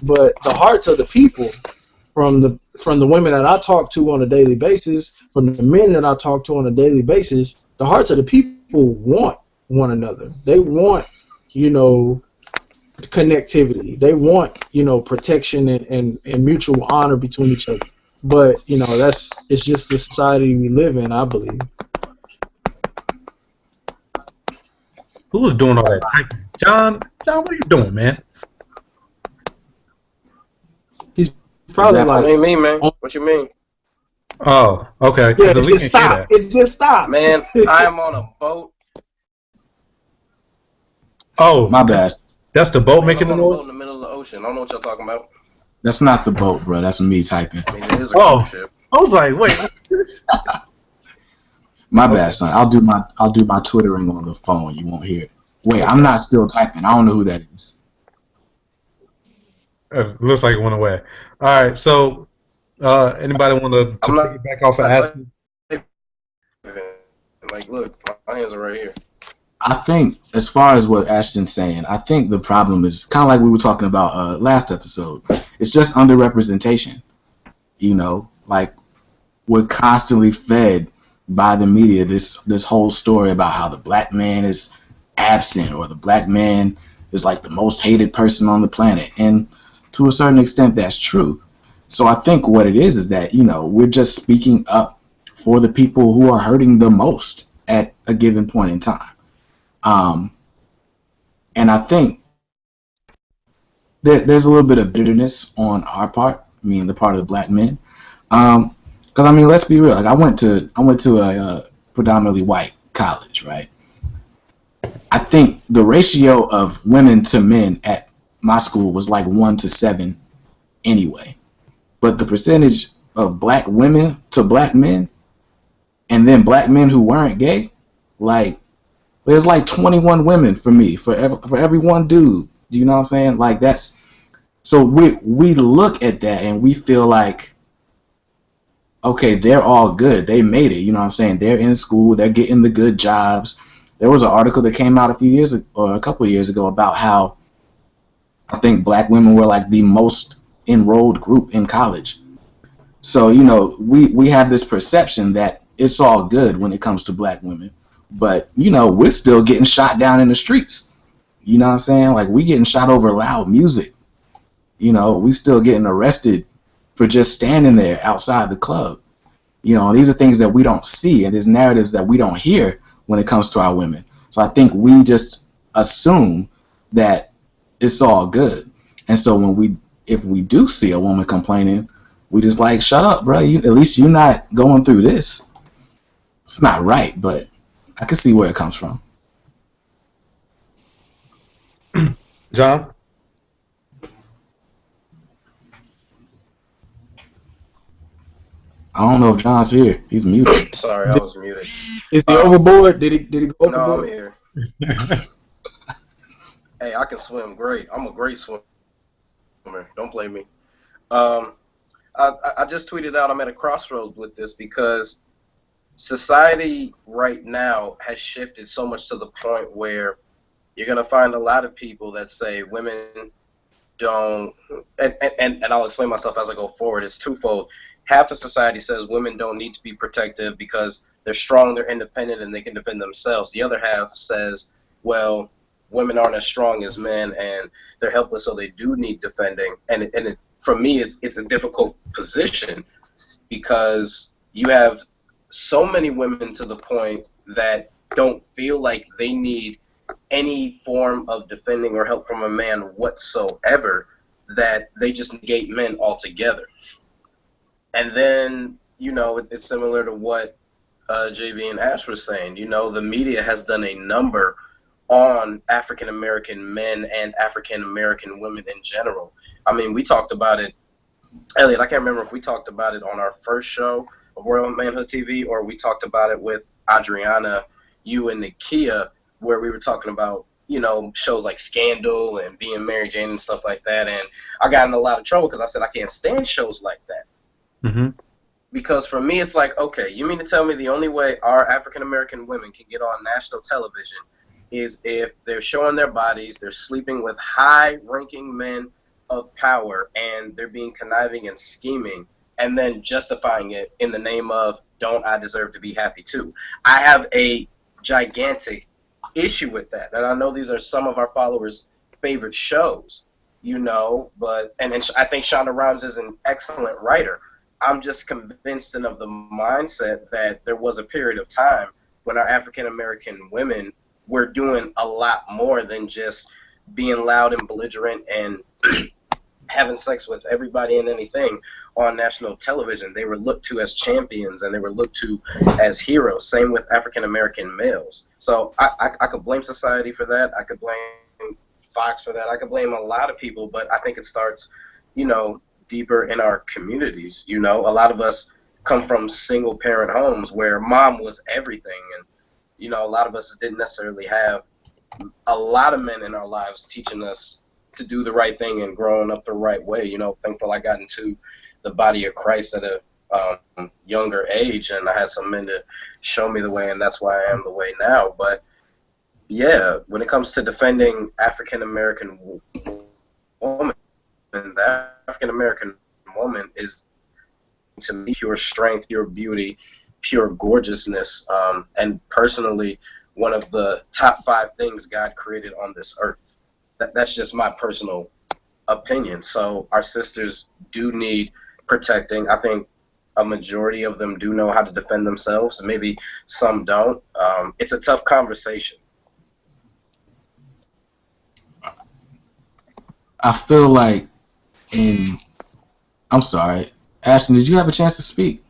But the hearts of the people, from the women that I talk to on a daily basis, from the men that I talk to on a daily basis, the hearts of the people want one another. They want, connectivity. They want, protection and mutual honor between each other. But it's just the society we live in, I believe. Who was doing all that typing? John, what are you doing, man? He's Is probably that That like, ain't me, man. oh, What you mean? Oh, okay. yeah, Because it we just can hear stopped. that. It just stopped. Man, I am on a boat. Oh, my bad? that's the boat Man, making I'm the on a boat in noise. the middle of the ocean. I don't know what y'all talking about. That's not the boat, bro. That's me typing. I mean, it is a cruise Oh, ship. I was like, wait. What's this? My bad, Okay. son. I'll do my twittering on the phone. You won't hear it. Wait, I'm not still typing. I don't know who that is. Looks like it went away. All right. So, anybody want to I'm not, piggyback off of not Ashton? typing. Like, look, my hands are right here. I think, as far as what Ashton's saying, I think the problem is kind of like we were talking about last episode. It's just underrepresentation. Like we're constantly fed by the media this whole story about how the black man is absent or the black man is like the most hated person on the planet, and to a certain extent that's true. So I think what it is that we're just speaking up for the people who are hurting the most at a given point in time. um, and I think there's a little bit of bitterness on our part, I mean the part of the black men. Because I mean, let's be real. Like I went to a predominantly white college, right? I think the ratio of women to men at my school was like 1 to 7 anyway. But the percentage of black women to black men, and then black men who weren't gay, like there's like 21 women for me for every one dude. Do you know what I'm saying? Like that's so we look at that and we feel like, okay, they're all good. They made it. You know what I'm saying? They're in school. They're getting the good jobs. There was an article that came out a few years or a couple of years ago about how I think black women were like the most enrolled group in college. So we have this perception that it's all good when it comes to black women, but we're still getting shot down in the streets. You know what I'm saying? Like we getting shot over loud music. We still getting arrested for just standing there outside the club. These are things that we don't see, and there's narratives that we don't hear when it comes to our women. So I think we just assume that it's all good. And so if we do see a woman complaining, we just like, shut up, bro. At least you're not going through this. It's not right, but I can see where it comes from. John? I don't know if John's here. He's muted. Sorry, I was muted. Is he overboard? Did he go No, I'm overboard? here. Hey, I can swim great. I'm a great swimmer. Don't blame me. Um, I just tweeted out I'm at a crossroads with this because society right now has shifted so much to the point where you're going to find a lot of people that say women don't, and I'll explain myself as I go forward. It's twofold. Half of society says women don't need to be protective because they're strong, they're independent, and they can defend themselves. The other half says, well, women aren't as strong as men and they're helpless, so they do need defending. And for me, it's a difficult position because you have so many women to the point that don't feel like they need any form of defending or help from a man whatsoever, that they just negate men altogether. And then, it's similar to what JB and Ash were saying. The media has done a number on African American men and African American women in general. I mean, we talked about it, Elliot. I can't remember if we talked about it on our first show of Royal Manhood TV or we talked about it with Adriana, you, and Nakia, where we were talking about shows like Scandal and Being Mary Jane and stuff like that. And I got in a lot of trouble because I said I can't stand shows like that. Mm-hmm. Because for me, it's like, okay, you mean to tell me the only way our African American women can get on national television is if they're showing their bodies, they're sleeping with high-ranking men of power, and they're being conniving and scheming, and then justifying it in the name of, don't I deserve to be happy too? I have a gigantic issue with that, and I know these are some of our followers' favorite shows, but and I think Shonda Rhimes is an excellent writer, I'm just convinced and of the mindset that there was a period of time when our African American women were doing a lot more than just being loud and belligerent and having sex with everybody and anything on national television. They were looked to as champions and they were looked to as heroes. Same with African American males. So I could blame society for that. I could blame Fox for that. I could blame a lot of people, but I think it starts, deeper in our communities. A lot of us come from single parent homes where mom was everything, and a lot of us didn't necessarily have a lot of men in our lives teaching us to do the right thing and growing up the right way. Thankful I got into the body of Christ at a younger age, and I had some men to show me the way, and that's why I am the way now. But yeah, when it comes to defending African American woman, the African American woman is, to me, pure strength, pure beauty, pure gorgeousness, and personally, one of the top 5 things God created on this earth. That's just my personal opinion. So our sisters do need protecting. I think a majority of them do know how to defend themselves. Maybe some don't. It's a tough conversation. I feel like I'm sorry, Ashton, did you have a chance to speak?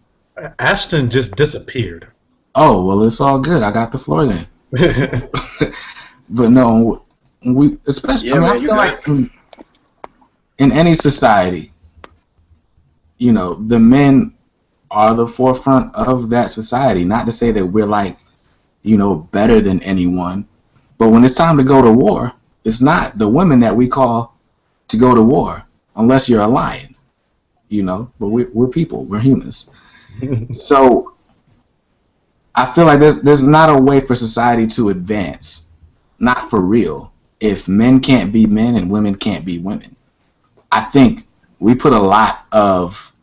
Ashton just disappeared. Oh, well, it's all good. I got the floor then. But no, especially, Yeah, man, I feel like in any society, the men are the forefront of that society. Not to say that we're like, better than anyone, but when it's time to go to war, it's not the women that we call to go to war, unless you're a lion, but we're people, we're humans. So I feel like there's not a way for society to advance, not for real, if men can't be men and women can't be women. I think we put a lot of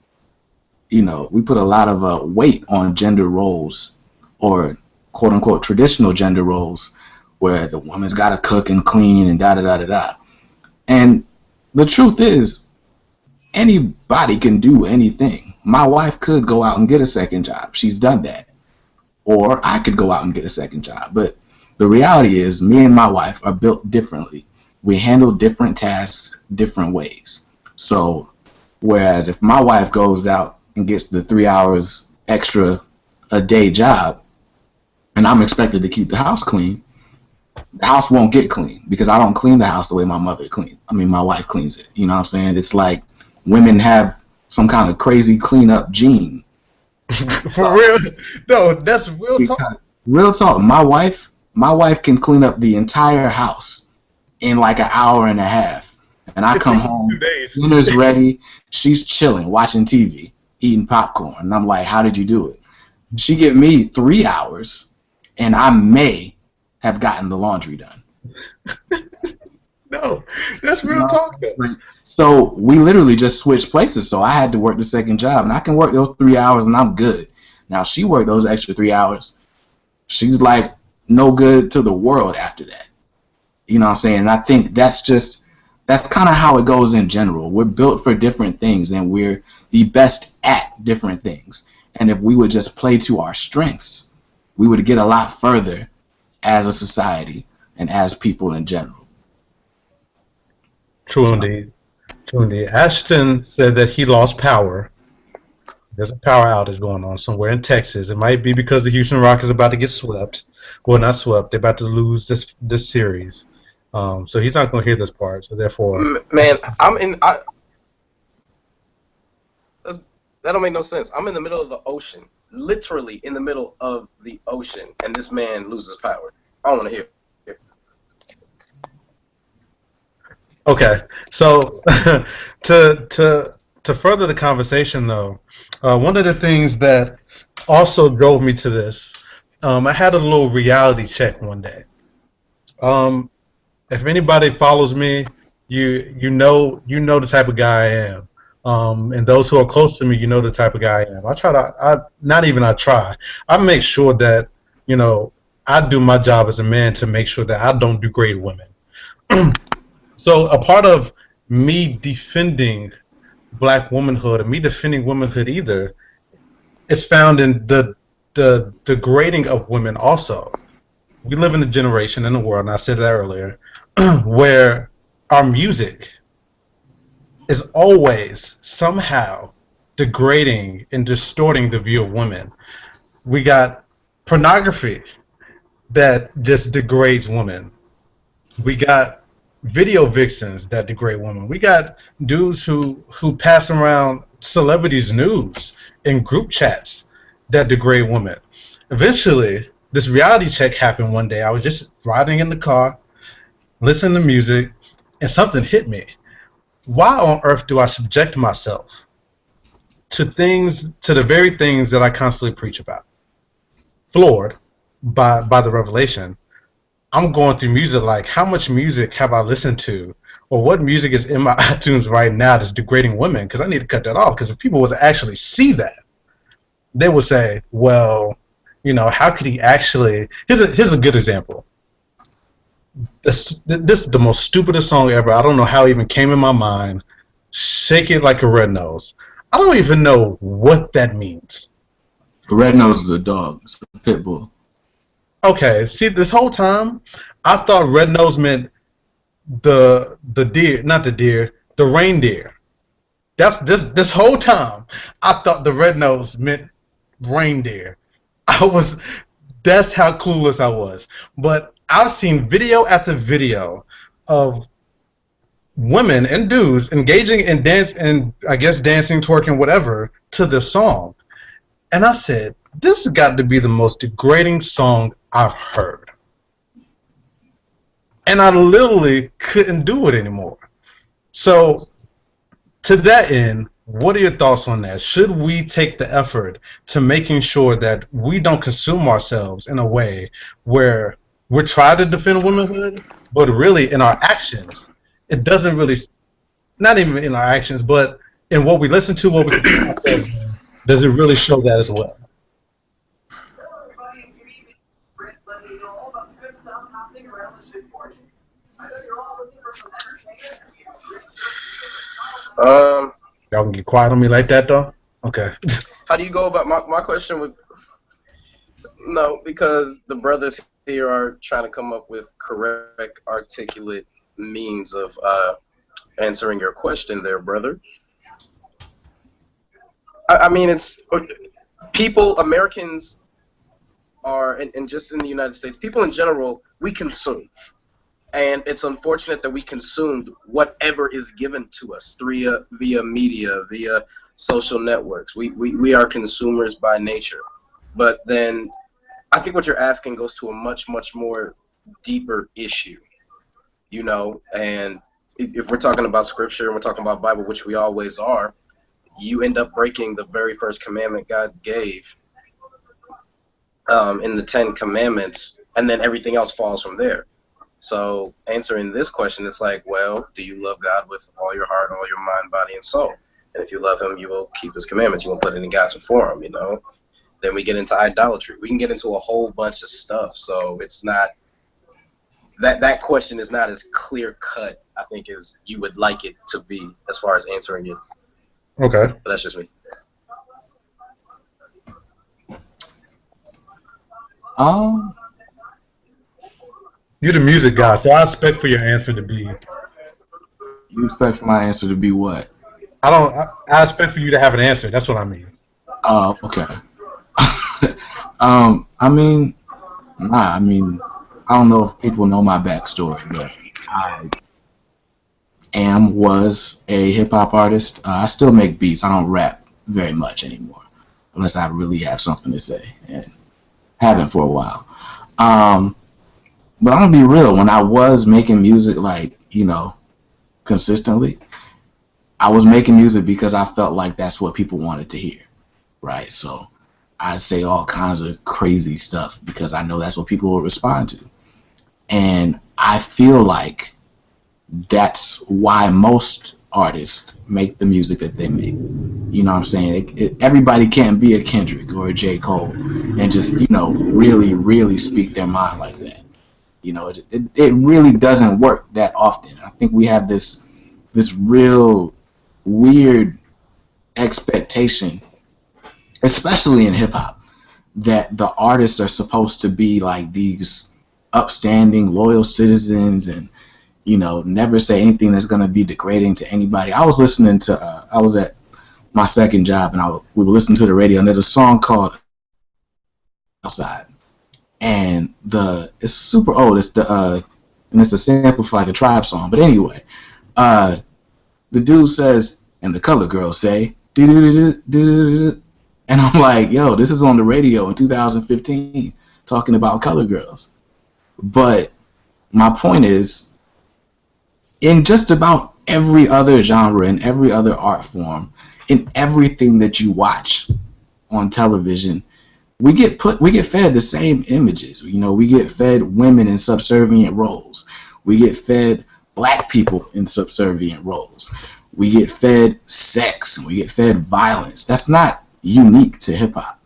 weight on gender roles, or quote unquote traditional gender roles, where the woman's got to cook and clean and da da da da da. And the truth is, anybody can do anything. My wife could go out and get a second job. She's done that. Or I could go out and get a second job. But the reality is, me and my wife are built differently. We handle different tasks different ways. So, whereas if my wife goes out and gets the 3 hours extra a day job, and I'm expected to keep the house clean, the house won't get clean because I don't clean the house the way my wife cleans it. You know what I'm saying? It's like women have some kind of crazy cleanup gene. For real? No, that's real talk. Real talk. My wife can clean up the entire house in like an hour and a half. And I come home, dinner's ready, she's chilling, watching TV, eating popcorn. And I'm like, how did you do it? She give me 3 hours, and I may have gotten the laundry done. No, that's real talk. So we literally just switched places. So I had to work the second job, and I can work those 3 hours, and I'm good. Now she worked those extra 3 hours. She's like no good to the world after that. You know what I'm saying? And I think that's kind of how it goes in general. We're built for different things, and we're the best at different things. And if we would just play to our strengths, we would get a lot further as a society and as people in general. True indeed. Ashton said that he lost power. There's a power outage going on somewhere in Texas. It might be because the Houston Rockets are about to get swept. Well, not swept. They're about to lose this series. So he's not going to hear this part. So therefore, man, that don't make no sense. I'm in the middle of the ocean, literally in the middle of the ocean, and this man loses power. I don't want to hear. okay. So to further the conversation, though, one of the things that also drove me to this, I had a little reality check one day. If anybody follows me, you know the type of guy I am. And those who are close to me, you know the type of guy I am. I make sure that, I do my job as a man to make sure that I don't degrade women. So a part of me defending black womanhood or me defending womanhood either. It's found in the degrading of women also. We live in a generation in a world, and I said that earlier, where our music is always somehow degrading and distorting the view of women. We got pornography that just degrades women. We got video vixens that degrade women. We got dudes who pass around celebrities' news in group chats that degrade women. Eventually, this reality check happened one day. I was just riding in the car, listening to music, and something hit me. Why on earth do I subject myself to things, to the very things that I constantly preach about? Floored by the revelation, I'm going through music like, how much music have I listened to? Or what music is in my iTunes right now that's degrading women? Because I need to cut that off. Because if people was to actually see that, they would say, well, how could he actually? Here's a good example. This is the most stupidest song ever. I don't know how it even came in my mind. Shake It Like a Red Nose. I don't even know what that means. A red nose is a dog. It's a pit bull. Okay, see, this whole time, I thought red nose meant the deer, not the deer, the reindeer. That's this whole time, I thought the red nose meant reindeer. I was, that's how clueless I was. But I've seen video after video of women and dudes engaging in dance and I guess dancing, twerking, whatever to this song, and I said, this has got to be the most degrading song I've heard. And I literally couldn't do it anymore. So, to that end, what are your thoughts on that? Should we take the effort to making sure that we don't consume ourselves in a way where we're trying to defend womanhood, but really in our actions, it doesn't really, not even in our actions, but in what we listen to, what we does it really show that as well? Y'all can get quiet on me like that, though? Okay. How do you go about my question? Would no, because the brothers here are trying to come up with correct, articulate means of answering your question, there, brother. I mean, it's people, Americans are, and just in the United States, people in general, we consume. And it's unfortunate that we consumed whatever is given to us via media, via social networks. We are consumers by nature. But then I think what you're asking goes to a much, much more deeper issue, and if we're talking about scripture and we're talking about Bible, which we always are, you end up breaking the very first commandment God gave in the 10 Commandments, and then everything else falls from there. So answering this question, it's like, well, do you love God with all your heart, all your mind, body, and soul? And if you love him, you will keep his commandments. You won't put any gods before him, Then we get into idolatry. We can get into a whole bunch of stuff. So it's not, that question is not as clear cut, I think, as you would like it to be as far as answering it. Okay. But that's just me. You're the music guy, so I expect for your answer to be. You expect for my answer to be what? I expect for you to have an answer. That's what I mean. Oh, okay. I mean, I don't know if people know my backstory, but I was a hip hop artist. I still make beats. I don't rap very much anymore, unless I really have something to say, and haven't for a while. But I'm gonna be real. When I was making music, consistently, I was making music because I felt like that's what people wanted to hear, right? So I say all kinds of crazy stuff because I know that's what people will respond to. And I feel like that's why most artists make the music that they make. You know what I'm saying? Everybody can't be a Kendrick or a J. Cole and just, really, really speak their mind like that. It really doesn't work that often. I think we have this real weird expectation, especially in hip hop, that the artists are supposed to be like these upstanding, loyal citizens and, you know, never say anything that's going to be degrading to anybody. I was listening to, I was at my second job and we were listening to the radio, and there's a song called Outside. And it's super old. And it's a sample for like a Tribe song. But anyway, the dude says, and the color girls say, do do do do do. And I'm like, yo, this is on the radio in 2015 talking about color girls. But my point is, in just about every other genre, in every other art form, in everything that you watch on television, we get fed the same images. You know, we get fed women in subservient roles. We get fed black people in subservient roles. We get fed sex, and we get fed violence. That's not unique to hip hop.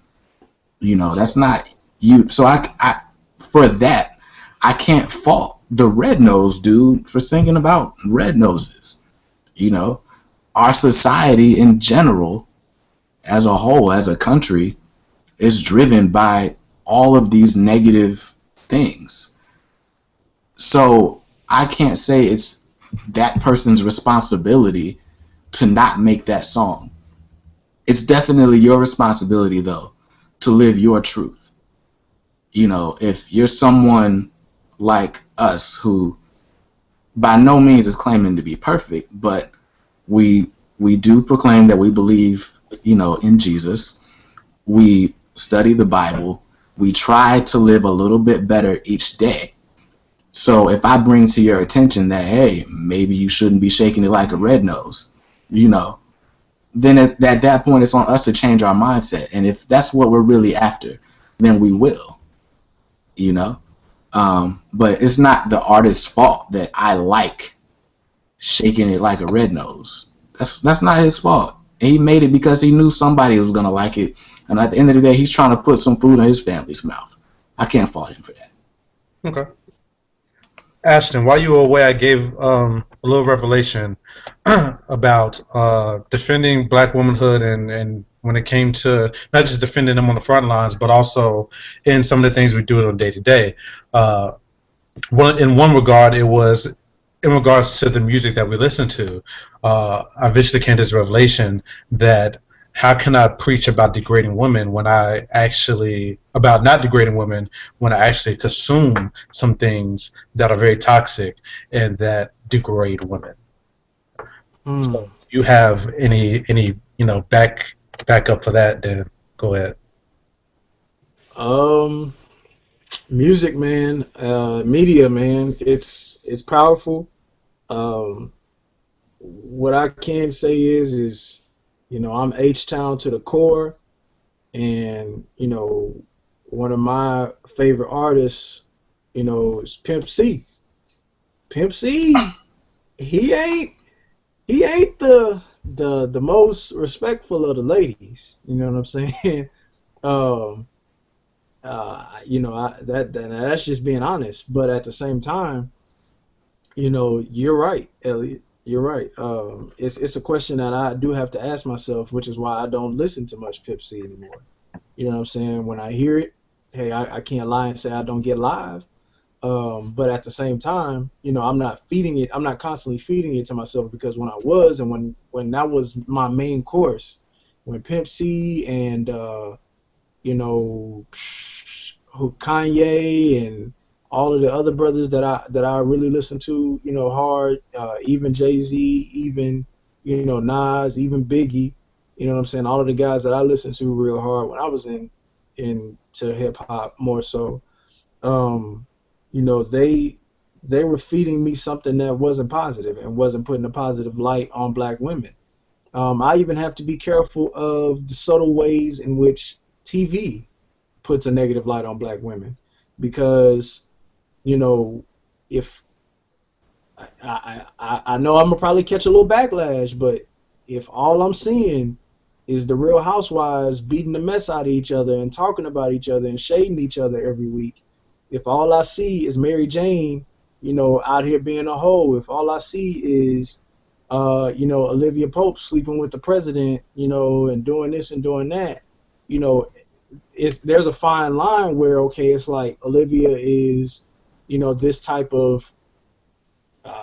You know, that's not you. So I for that, I can't fault the red nose dude for singing about red noses. You know, our society in general, as a whole, as a country, is driven by all of these negative things. So I can't say it's that person's responsibility to not make that song. It's definitely your responsibility, though, to live your truth. You know, if you're someone like us who by no means is claiming to be perfect, but we do proclaim that we believe, you know, in Jesus. We study the Bible. We try to live a little bit better each day. So if I bring to your attention that, hey, maybe you shouldn't be shaking it like a red nose, you know, then at that point it's on us to change our mindset. And if that's what we're really after, then we will, you know. But it's not the artist's fault that I like shaking it like a red nose. That's not his fault. He made it because he knew somebody was gonna like it, and at the end of the day, he's trying to put some food in his family's mouth. I can't fault him for that. Okay. Ashton, while you were away, I gave a little revelation about defending black womanhood and when it came to not just defending them on the front lines, but also in some of the things we do on day to day. In one regard, it was in regards to the music that we listen to. I eventually came to this revelation that how can I preach about degrading women when I actually about not degrading women when I actually consume some things that are very toxic and that degrade women. So if you have any back up for that, then go ahead. Music, man, media, man, it's powerful. What I can say is, you know, I'm H-Town to the core, and, you know, one of my favorite artists, you know, is Pimp C. Pimp C, he ain't the most respectful of the ladies. You know what I'm saying? You know, that's just being honest. But at the same time, you know, you're right, Elliot. You're right. It's a question that I do have to ask myself, which is why I don't listen to much Pimp C anymore. You know what I'm saying? When I hear it, hey, I can't lie and say I don't get live. But at the same time, you know, I'm not feeding it. I'm not constantly feeding it to myself, because when I was, and when that was my main course, when Pimp C and you know, who Kanye and all of the other brothers that I really listen to, you know, hard, even Jay-Z, even, you know, Nas, even Biggie, you know what I'm saying? All of the guys that I listened to real hard when I was into hip hop more so, you know, they were feeding me something that wasn't positive and wasn't putting a positive light on black women. I even have to be careful of the subtle ways in which TV puts a negative light on black women, because, you know, if I know I'm gonna probably catch a little backlash, but if all I'm seeing is the Real Housewives beating the mess out of each other and talking about each other and shading each other every week, if all I see is Mary Jane, you know, out here being a hoe, if all I see is, Olivia Pope sleeping with the president, and doing this and doing that. You know, there's a fine line where, okay, it's like Olivia is, this type of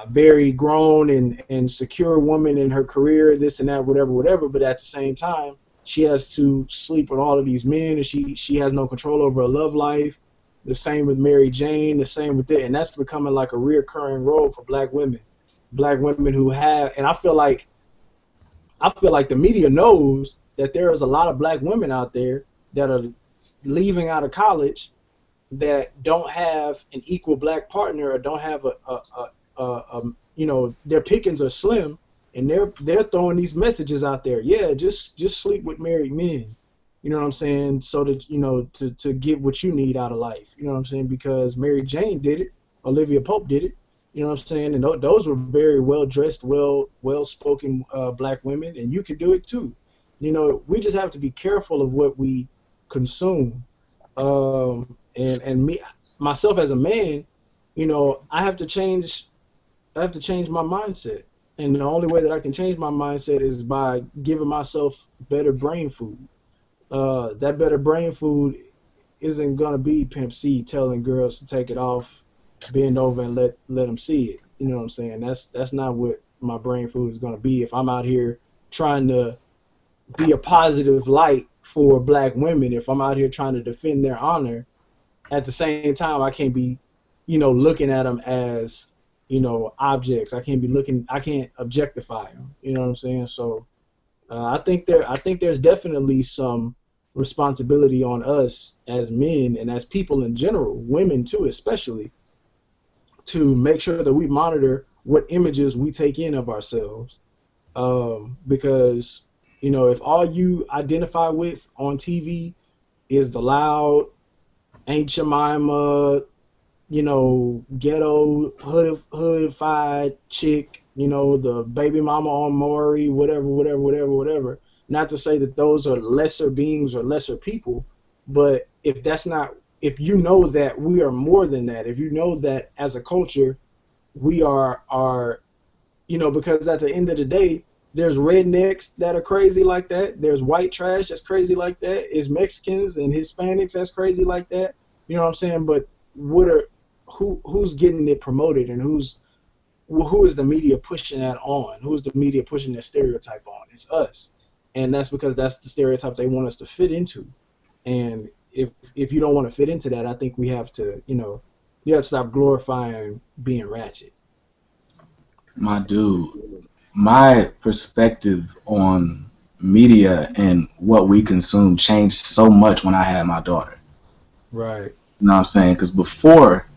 very grown and secure woman in her career, this and that, whatever, whatever. But at the same time, she has to sleep with all of these men, and she has no control over her love life. The same with Mary Jane, the same with it, and that's becoming like a reoccurring role for black women who have, and I feel like the media knows that there is a lot of black women out there that are leaving out of college that don't have an equal black partner, or don't have their pickings are slim, and they're throwing these messages out there. Yeah, just sleep with married men. You know what I'm saying? So that to get what you need out of life. You know what I'm saying? Because Mary Jane did it, Olivia Pope did it. You know what I'm saying? And those were very well dressed, well spoken black women, and you can do it too. We just have to be careful of what we consume. And me myself as a man, I have to change my mindset. And the only way that I can change my mindset is by giving myself better brain food. That better brain food isn't gonna be Pimp C telling girls to take it off, bend over, and let them see it. You know what I'm saying? That's not what my brain food is gonna be if I'm out here trying to be a positive light for black women. If I'm out here trying to defend their honor, at the same time I can't be, looking at them as, objects. I can't objectify them. You know what I'm saying? So I think there's definitely some responsibility on us as men and as people in general, women too especially, to make sure that we monitor what images we take in of ourselves. Because if all you identify with on TV is the loud Aunt Jemima, ghetto hoodified chick, the baby mama on Maury, whatever. Not to say that those are lesser beings or lesser people, but if you know that we are more than that, if you know that as a culture we are, because at the end of the day, there's rednecks that are crazy like that. There's white trash that's crazy like that. There's Mexicans and Hispanics that's crazy like that. You know what I'm saying? But who's getting it promoted, and who is the media pushing that on? Who's the media pushing that stereotype on? It's us. And that's because that's the stereotype they want us to fit into. And if you don't want to fit into that, I think we have to, you have to stop glorifying being ratchet. My dude, my perspective on media and what we consume changed so much when I had my daughter. Right. You know what I'm saying? Because before,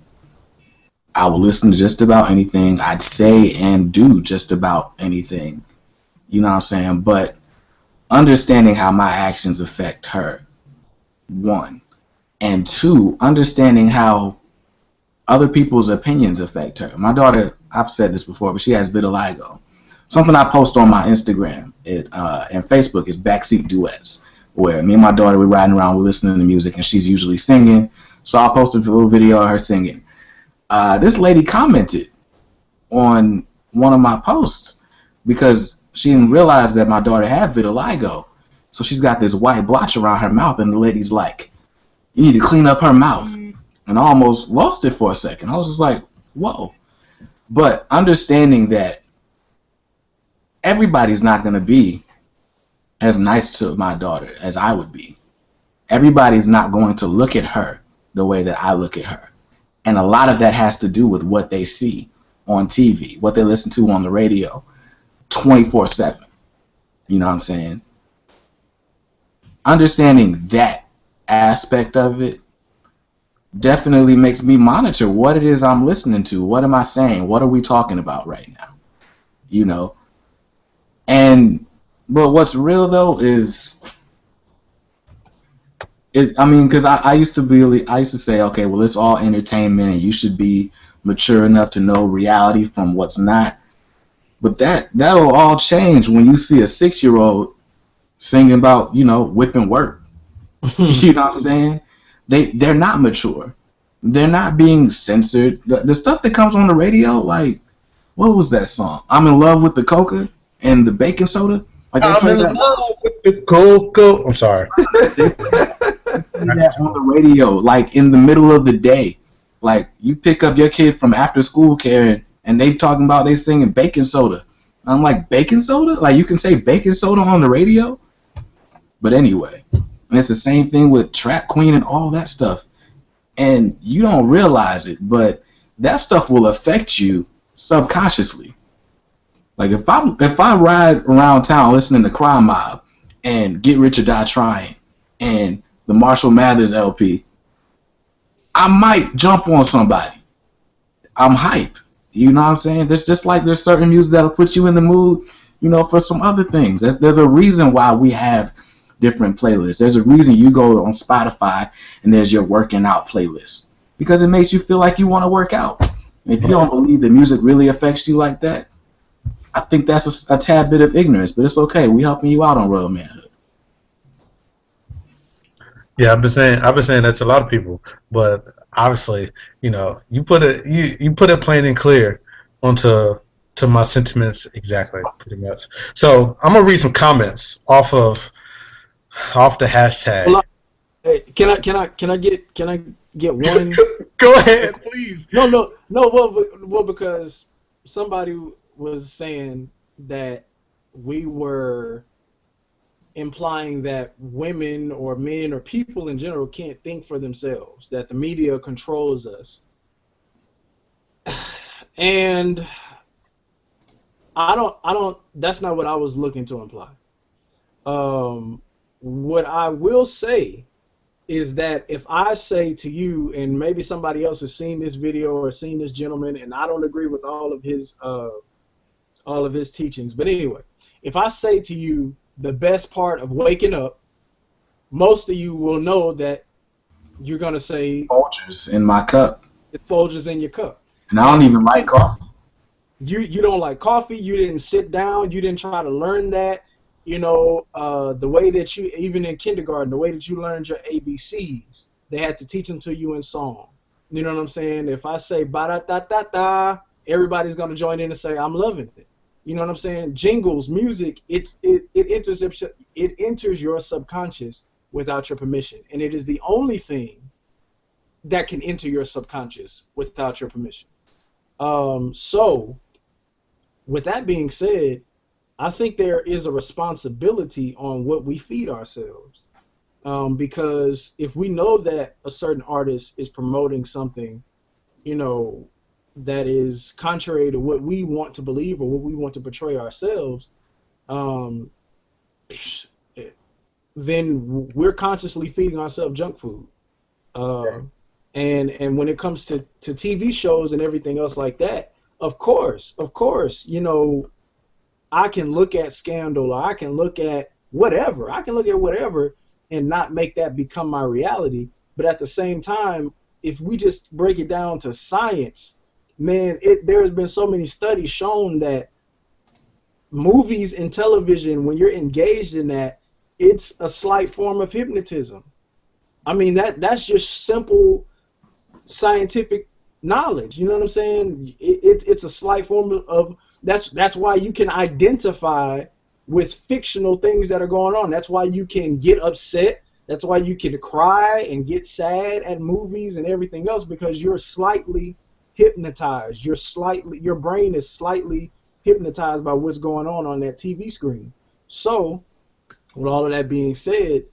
I would listen to just about anything. I'd say and do just about anything. You know what I'm saying? But understanding how my actions affect her, one. And two, understanding how other people's opinions affect her. My daughter, I've said this before, but she has vitiligo. Something I post on my Instagram and Facebook is backseat duets, where me and my daughter, we're riding around, we're listening to music, and she's usually singing. So I'll post a little video of her singing. This lady commented on one of my posts because she didn't realize that my daughter had vitiligo. So she's got this white blotch around her mouth, and the lady's like, you need to clean up her mouth. And I almost lost it for a second. I was just like, whoa. But understanding that everybody's not going to be as nice to my daughter as I would be. Everybody's not going to look at her the way that I look at her. And a lot of that has to do with what they see on TV, what they listen to on the radio 24/7. You know what I'm saying? Understanding that aspect of it definitely makes me monitor what it is I'm listening to. What am I saying? What are we talking about right now? You know? But what's real though is I mean, because I used to say, okay, well, it's all entertainment and you should be mature enough to know reality from what's not. But that'll all change when you see a 6-year-old singing about, whipping work. You know what I'm saying? They're not mature. They're not being censored. The stuff that comes on the radio, like, what was that song? I'm in love with the coca and the baking soda. Like they I'm play in that. love with the cocoa. I'm sorry. They play that on the radio, like in the middle of the day. Like you pick up your kid from after school care, and they talking about they singing baking soda. I'm like, baking soda? Like you can say baking soda on the radio? But anyway, and it's the same thing with Trap Queen and all that stuff. And you don't realize it, but that stuff will affect you subconsciously. Like if I ride around town listening to Crime Mob and Get Rich or Die Trying and the Marshall Mathers LP, I might jump on somebody. I'm hype. You know what I'm saying? There's just like there's certain music that'll put you in the mood, for some other things. There's a reason why we have different playlists. There's a reason you go on Spotify and there's your working out playlist. Because it makes you feel like you want to work out. And if you don't believe that music really affects you like that, I think that's a tad bit of ignorance, but it's okay. We helping you out on Real Manhood. Yeah, I've been saying that to a lot of people, but obviously, you put it plain and clear onto to my sentiments exactly, pretty much. So I'm gonna read some comments off the hashtag. Hold on. Hey, can I get one? Go ahead, please. No. Well, because somebody was saying that we were implying that women or men or people in general can't think for themselves, that the media controls us. And I don't that's not what I was looking to imply. What I will say is that if I say to you, and maybe somebody else has seen this video or seen this gentleman, and I don't agree with all of his teachings, but anyway, if I say to you the best part of waking up, most of you will know that you're gonna say Folgers in my cup. it Folgers in your cup. And I don't even like coffee. You don't like coffee. You didn't sit down. You didn't try to learn that. The way that you, even in kindergarten, the way that you learned your ABCs, they had to teach them to you in song. You know what I'm saying? If I say ba-da-da-da-da, everybody's going to join in and say, I'm loving it. You know what I'm saying? Jingles, music, it enters your subconscious without your permission. And it is the only thing that can enter your subconscious without your permission. So, with that being said, I think there is a responsibility on what we feed ourselves, because if we know that a certain artist is promoting something, that is contrary to what we want to believe or what we want to portray ourselves, then we're consciously feeding ourselves junk food. And when it comes to TV shows and everything else like that, of course, I can look at Scandal, or I can look at whatever. And not make that become my reality. But at the same time, if we just break it down to science, man, there has been so many studies shown that movies and television, when you're engaged in that, it's a slight form of hypnotism. I mean, that's just simple scientific knowledge. You know what I'm saying? It's a slight form of that's why you can identify with fictional things that are going on. That's why you can get upset. That's why you can cry and get sad at movies and everything else, because you're slightly hypnotized. Your brain is slightly hypnotized by what's going on that TV screen. So, with all of that being said,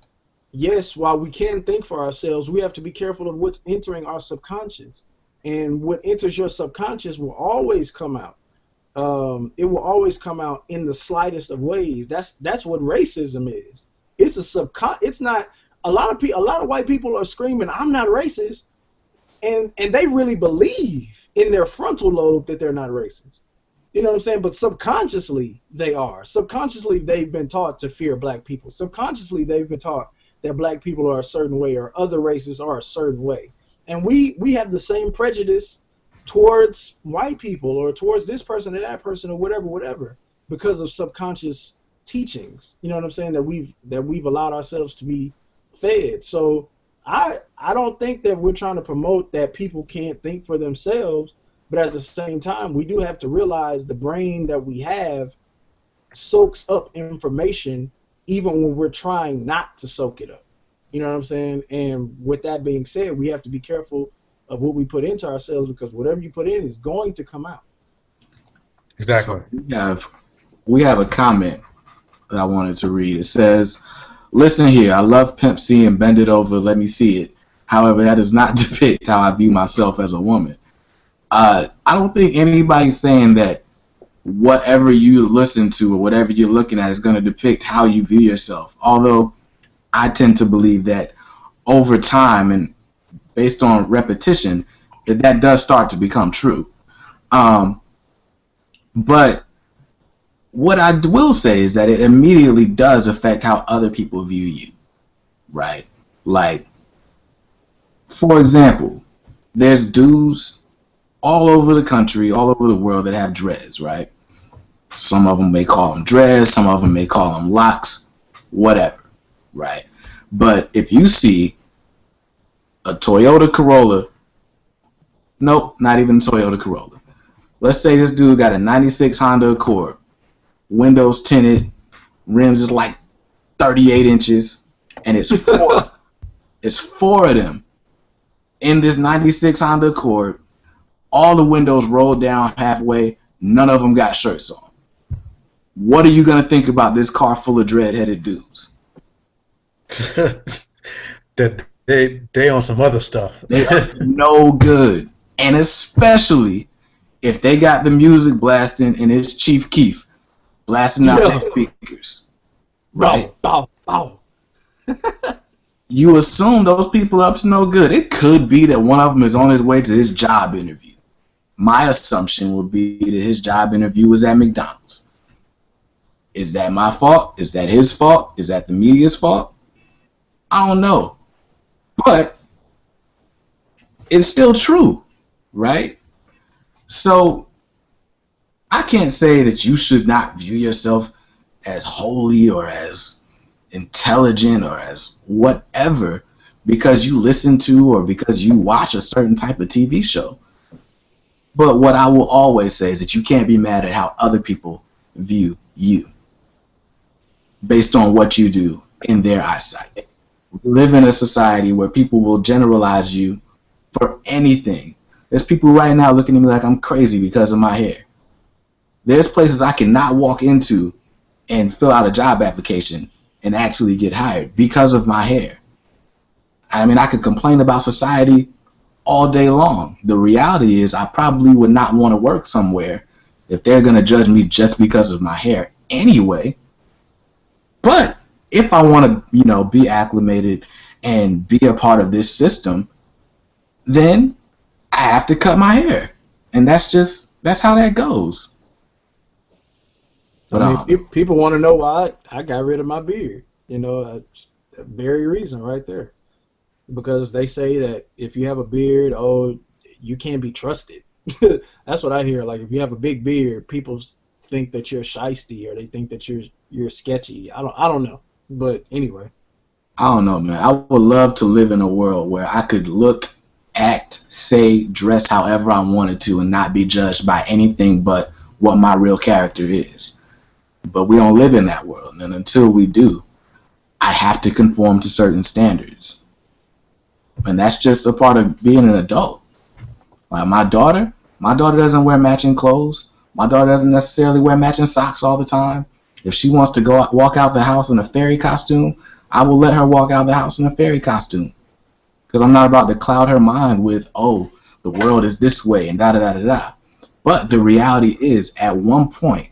yes, while we can think for ourselves, we have to be careful of what's entering our subconscious. And what enters your subconscious will always come out. It will always come out in the slightest of ways. That's what racism is. It's not a lot of white people are screaming, "I'm not racist," and they really believe in their frontal lobe that they're not racist. You know what I'm saying? But subconsciously they are. Subconsciously they've been taught to fear black people. Subconsciously they've been taught that black people are a certain way or other races are a certain way. And we have the same prejudice towards white people or towards this person or that person or whatever, because of subconscious teachings. You know what I'm saying? That we've allowed ourselves to be fed. So I don't think that we're trying to promote that people can't think for themselves. But at the same time, we do have to realize the brain that we have soaks up information even when we're trying not to soak it up. You know what I'm saying? And with that being said, we have to be careful of what we put into ourselves, because whatever you put in is going to come out. Exactly. So we have a comment that I wanted to read. It says, "Listen here, I love Pimp C and Bend It Over, Let Me See It. However, that does not depict how I view myself as a woman." I don't think anybody's saying that whatever you listen to or whatever you're looking at is going to depict how you view yourself. Although I tend to believe that over time and based on repetition, that does start to become true. But what I will say is that it immediately does affect how other people view you, right? Like, for example, there's dudes all over the country, all over the world that have dreads, right? Some of them may call them dreads, some of them may call them locks, whatever, right? But if you see a Toyota Corolla, nope, not even Toyota Corolla. Let's say this dude got a 96 Honda Accord, windows tinted, rims is like 38 inches, and it's four of them in this 96 Honda Accord, all the windows rolled down halfway, none of them got shirts on. What are you going to think about this car full of dread-headed dudes? That they on some other stuff. They are no good. And especially if they got the music blasting and it's Chief Keef blasting out their speakers. Right? Bow, bow, bow. You assume those people up to no good. It could be that one of them is on his way to his job interview. My assumption would be that his job interview was at McDonald's. Is that my fault? Is that his fault? Is that the media's fault? I don't know. But it's still true, right? So I can't say that you should not view yourself as holy or as intelligent or as whatever because you listen to or because you watch a certain type of TV show. But what I will always say is that you can't be mad at how other people view you based on what you do in their eyesight. We live in a society where people will generalize you for anything. There's people right now looking at me like I'm crazy because of my hair. There's places I cannot walk into and fill out a job application and actually get hired because of my hair. I mean, I could complain about society all day long. The reality is I probably would not want to work somewhere if they're going to judge me just because of my hair anyway. But if I want to, be acclimated and be a part of this system, then I have to cut my hair. And that's how that goes. But people want to know why I got rid of my beard. The very reason right there. Because they say that if you have a beard, you can't be trusted. That's what I hear. Like, if you have a big beard, people think that you're shisty or they think that you're sketchy. I don't know. But anyway. I don't know, man. I would love to live in a world where I could look, act, say, dress however I wanted to and not be judged by anything but what my real character is. But we don't live in that world. And until we do, I have to conform to certain standards. And that's just a part of being an adult. Like my daughter doesn't wear matching clothes. My daughter doesn't necessarily wear matching socks all the time. If she wants to walk out the house in a fairy costume, I will let her walk out the house in a fairy costume. Because I'm not about to cloud her mind with, the world is this way and da-da-da-da-da. But the reality is, at one point,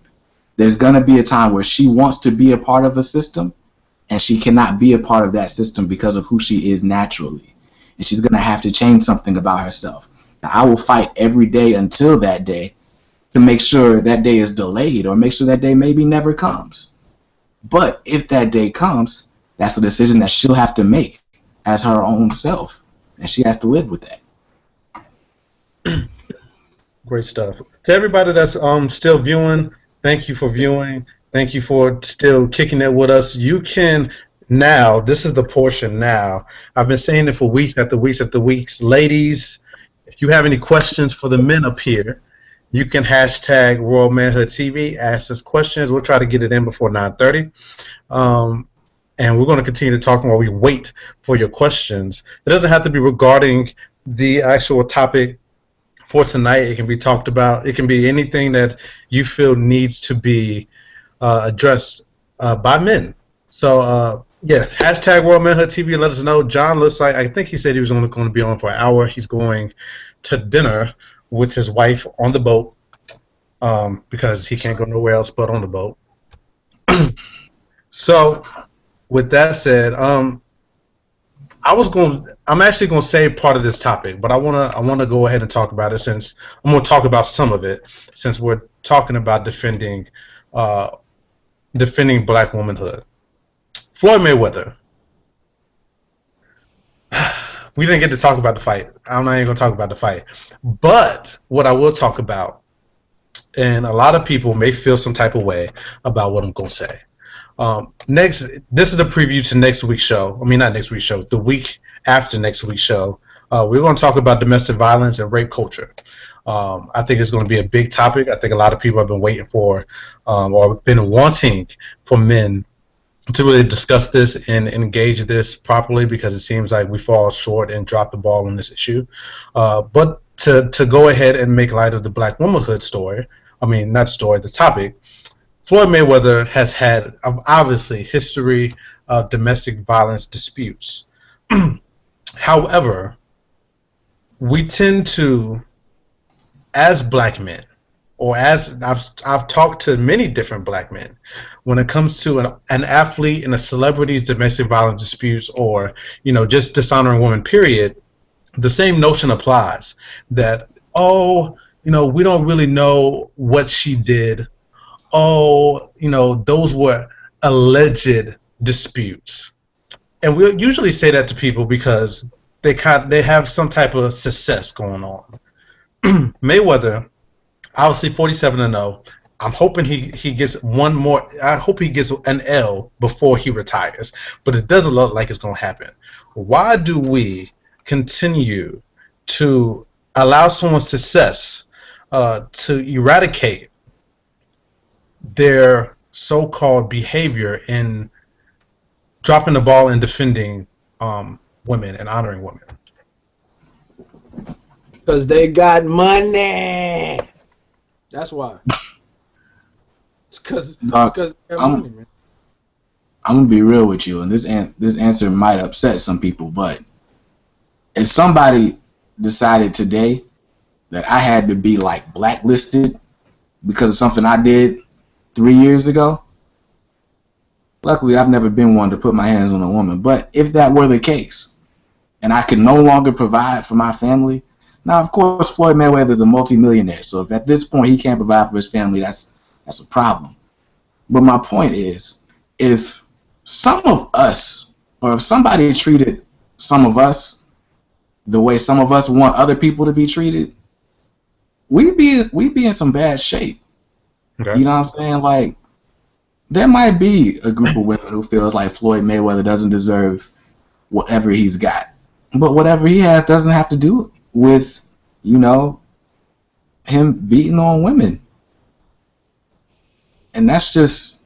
there's going to be a time where she wants to be a part of a system, and she cannot be a part of that system because of who she is naturally. And she's going to have to change something about herself. Now, I will fight every day until that day to make sure that day is delayed or make sure that day maybe never comes. But if that day comes, that's a decision that she'll have to make as her own self. And she has to live with that. Great stuff. To everybody that's still viewing, thank you for viewing. Thank you for still kicking it with us. You can now, this is the portion now. I've been saying it for weeks after weeks after weeks. Ladies, If you have any questions for the men up here, you can hashtag Royal Manhood TV. Ask us questions. We'll try to get it in before 9:30. Um, and we're going to continue to talk while we wait for your questions. It doesn't have to be regarding the actual topic for tonight. It can be talked about. It can be anything that you feel needs to be addressed by men. So yeah, hashtag World Manhood TV. Let us know. John looks like, I think he said he was only going to be on for an hour. He's going to dinner with his wife on the boat because he can't go nowhere else but on the boat. So with that said, I'm actually going to save part of this topic, but I wanna go ahead and talk about it since I'm going to talk about some of it since we're talking about uh, defending black womanhood. Floyd Mayweather. We didn't get to talk about the fight. I'm not even going to talk about the fight. But what I will talk about, and a lot of people may feel some type of way about what I'm going to say. Next, this is the preview to next week's show. I mean, not next week's show, the week after next week's show. We're going to talk about domestic violence and rape culture. I think it's going to be a big topic. I think a lot of people have been waiting for or been wanting for men to really discuss this and engage this properly because it seems like we fall short and drop the ball on this issue. But to go ahead and make light of the black womanhood story, I mean, not story, the topic, Floyd Mayweather has had obviously history of domestic violence disputes. However, we tend to, as black men, or as I've talked to many different black men, when it comes to an athlete and a celebrity's domestic violence disputes, or just dishonoring women, period, the same notion applies that we don't really know what she did. Those were alleged disputes, and we usually say that to people because they have some type of success going on. Mayweather, obviously 47-0. I'm hoping he gets one more. I hope he gets an L before he retires, but it doesn't look like it's going to happen. Why do we continue to allow someone's success to eradicate their so-called behavior in dropping the ball and defending women and honoring women? Because they got money. That's why. It's because they got money, man. I'm gonna be real with you, and this answer might upset some people, but if somebody decided today that I had to be like blacklisted because of something I did 3 years ago, luckily I've never been one to put my hands on a woman. But if that were the case, and I could no longer provide for my family, now of course Floyd Mayweather is a multimillionaire, so if at this point he can't provide for his family, that's a problem. But my point is, if some of us, or if somebody treated some of us the way some of us want other people to be treated, we'd be in some bad shape. Okay. You know what I'm saying? Like, there might be a group of women who feels like Floyd Mayweather doesn't deserve whatever he's got. But whatever he has doesn't have to do with, him beating on women. And that's just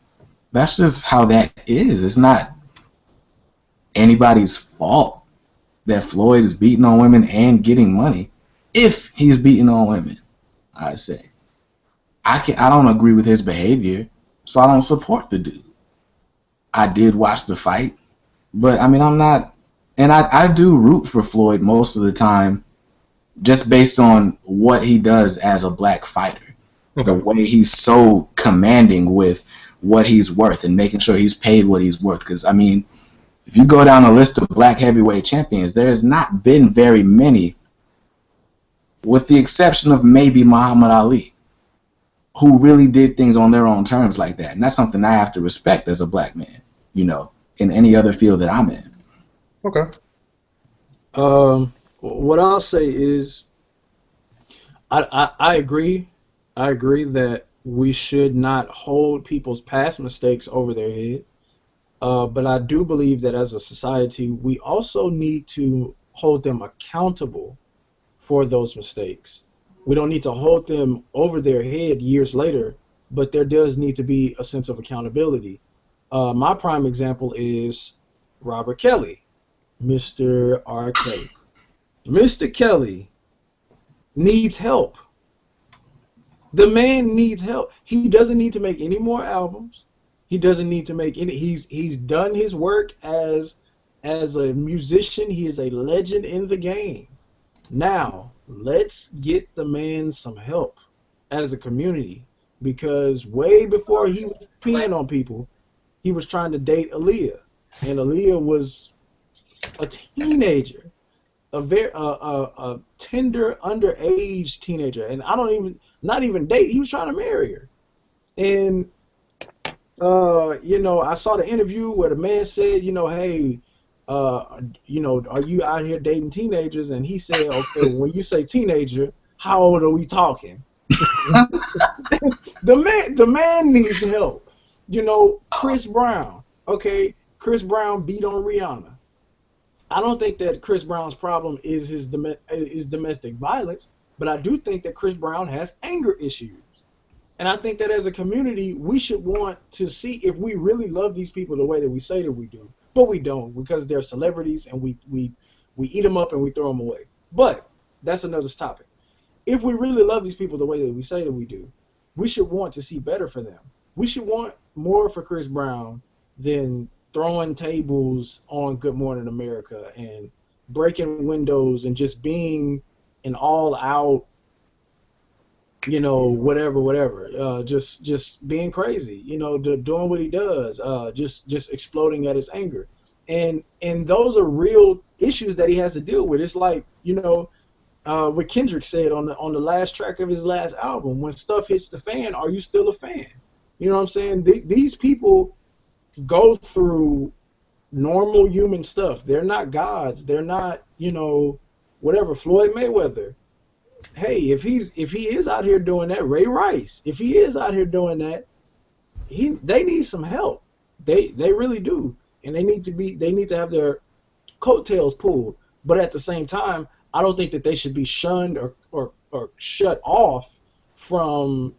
how that is. It's not anybody's fault that Floyd is beating on women and getting money. If he's beating on women, I say. I don't agree with his behavior, so I don't support the dude. I did watch the fight, but I mean, I'm not, and I do root for Floyd most of the time, just based on what he does as a black fighter. Okay. The way he's so commanding with what he's worth and making sure he's paid what he's worth. Because, I mean, if you go down a list of black heavyweight champions, there has not been very many, with the exception of maybe Muhammad Ali, who really did things on their own terms like that. And that's something I have to respect as a black man, in any other field that I'm in. Okay. What I'll say is, I agree. I agree that we should not hold people's past mistakes over their head. But I do believe that as a society, we also need to hold them accountable for those mistakes. We don't need to hold them over their head years later, but there does need to be a sense of accountability. My prime example is Robert Kelly, Mr. R. Kelly. Mr. Kelly needs help. The man needs help. He doesn't need to make any more albums. He doesn't need to make any. He's done his work as a musician. He is a legend in the game. Now let's get the man some help as a community, because way before he was peeing on people, he was trying to date Aaliyah, and Aaliyah was a teenager, a tender underage teenager, and I don't even not even date. He was trying to marry her, and I saw the interview where the man said, hey, are you out here dating teenagers? And he said, okay, when you say teenager, how old are we talking? The man needs help. Chris Brown. Okay, Chris Brown beat on Rihanna. I don't think that Chris Brown's problem is his domestic violence, but I do think that Chris Brown has anger issues. And I think that as a community, we should want to see if we really love these people the way that we say that we do. But we don't, because they're celebrities and we eat them up and we throw them away. But that's another topic. If we really love these people the way that we say that we do, we should want to see better for them. We should want more for Chris Brown than throwing tables on Good Morning America and breaking windows and just being an all-out, whatever. Just being crazy. Doing what he does. Just exploding at his anger. And those are real issues that he has to deal with. It's like, what Kendrick said on the last track of his last album, when stuff hits the fan, are you still a fan? You know what I'm saying? These people go through normal human stuff. They're not gods. They're not, whatever. Floyd Mayweather. Hey, if he is out here doing that, Ray Rice, if he is out here doing that, they need some help. They really do. And they need to have their coattails pulled. But at the same time, I don't think that they should be shunned or shut off from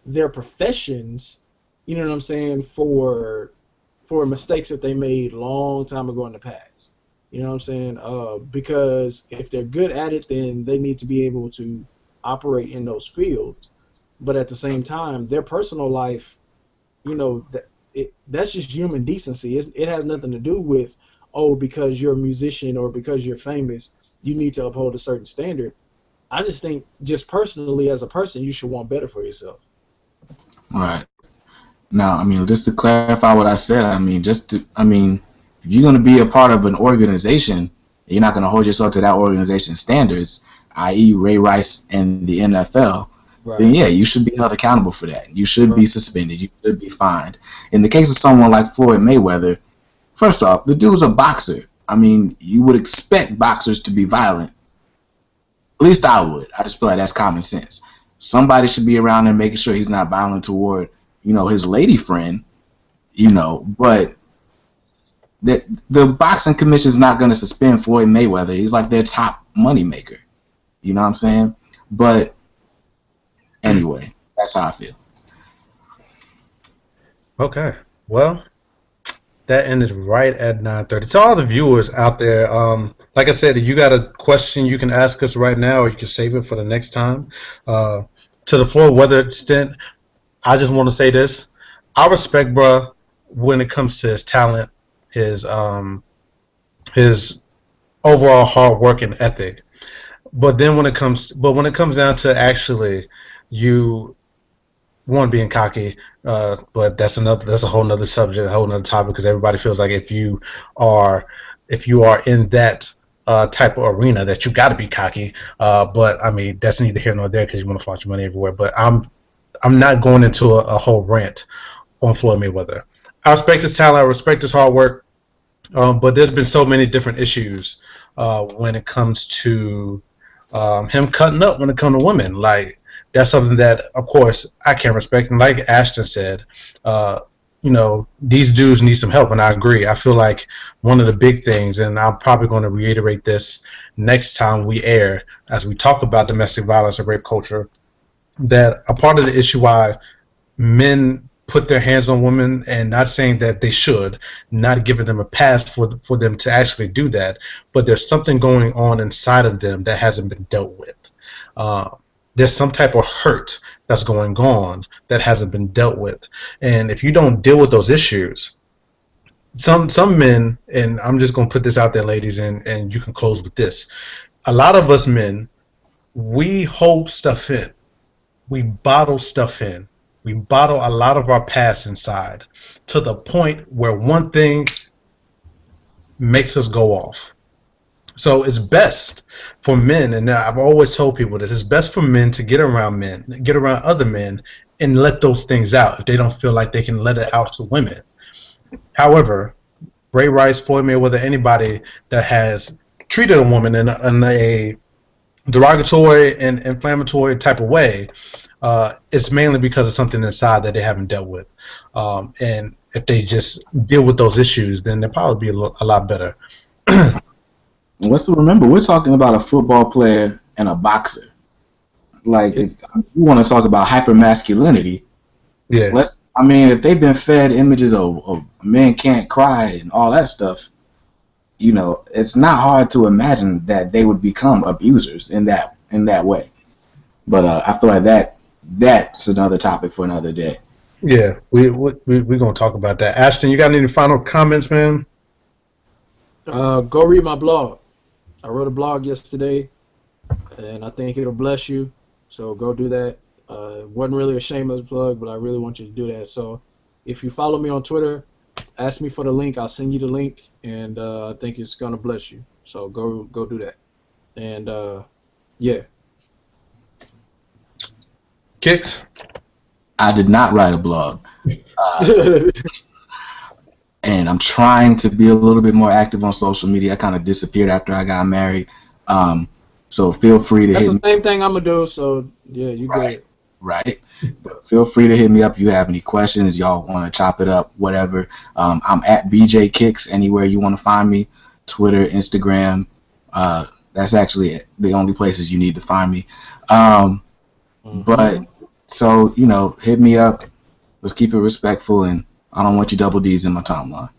their professions, you know what I'm saying, for mistakes that they made long time ago in the past. You know what I'm saying? Because if they're good at it, then they need to be able to operate in those fields. But at the same time, their personal life, that's just human decency. It has nothing to do with, because you're a musician or because you're famous, you need to uphold a certain standard. I just think, just personally as a person, you should want better for yourself. Right. Now, just to clarify what I said, if you're going to be a part of an organization, you're not going to hold yourself to that organization's standards, i.e. Ray Rice and the NFL, right, then yeah, you should be held accountable for that. You should be suspended. You should be fined. In the case of someone like Floyd Mayweather, first off, the dude's a boxer. You would expect boxers to be violent. At least I would. I just feel like that's common sense. Somebody should be around there making sure he's not violent toward, his lady friend, but the boxing commission is not going to suspend Floyd Mayweather. He's like their top money maker. You know what I'm saying? But anyway, that's how I feel. Okay. Well, that ended right at 9:30. To all the viewers out there, like I said, if you got a question, you can ask us right now, or you can save it for the next time. To the Floyd Weather stint, I just want to say this: I respect bruh when it comes to his talent, his overall hard work and ethic. But when it comes down to actually you one being cocky, but that's a whole nother subject, a whole nother topic, because everybody feels like if you are in that type of arena that you got to be cocky. But that's neither here nor there, because you want to flaunt your money everywhere. But I'm not going into a whole rant on Floyd Mayweather. I respect his talent. I respect his hard work. But there's been so many different issues when it comes to him cutting up when it comes to women. Like, that's something that, of course, I can't respect. And like Ashton said, these dudes need some help, and I agree. I feel like one of the big things, and I'm probably going to reiterate this next time we air, as we talk about domestic violence and rape culture, that a part of the issue why men put their hands on women, and not saying that they should, not giving them a pass for them to actually do that, but there's something going on inside of them that hasn't been dealt with. Uh, there's some type of hurt that's going on that hasn't been dealt with, and if you don't deal with those issues, some men, and I'm just going to put this out there, ladies, and you can close with this. A lot of us men, we hold stuff in. We bottle stuff in. We bottle a lot of our past inside to the point where one thing makes us go off. So it's best for men, and I've always told people this, it's best for men to get around other men, and let those things out if they don't feel like they can let it out to women. However, Ray Rice, Floyd Mayweather, anybody that has treated a woman in a derogatory and inflammatory type of way, it's mainly because of something inside that they haven't dealt with. And if they just deal with those issues, then they'll probably be a lot better. Let's remember, we're talking about a football player and a boxer. Like, if you want to talk about hypermasculinity, Yeah. if they've been fed images of men can't cry and all that stuff, it's not hard to imagine that they would become abusers in that way. But I feel like that's another topic for another day. Yeah, we're gonna talk about that. Ashton, you got any final comments, man? Go read my blog. I wrote a blog yesterday, and I think it'll bless you. So go do that. It wasn't really a shameless plug, but I really want you to do that. So if you follow me on Twitter, ask me for the link. I'll send you the link, and I think it's gonna bless you. So go do that. And yeah. Kicks? I did not write a blog. And I'm trying to be a little bit more active on social media. I kind of disappeared after I got married. So feel free to That's hit me. the same thing I'm going to do, so yeah, you good. Right. But feel free to hit me up if you have any questions, y'all want to chop it up, whatever. I'm at BJ Kicks anywhere you want to find me. Twitter, Instagram. That's actually the only places you need to find me. But so, hit me up. Let's keep it respectful, and I don't want you double D's in my timeline.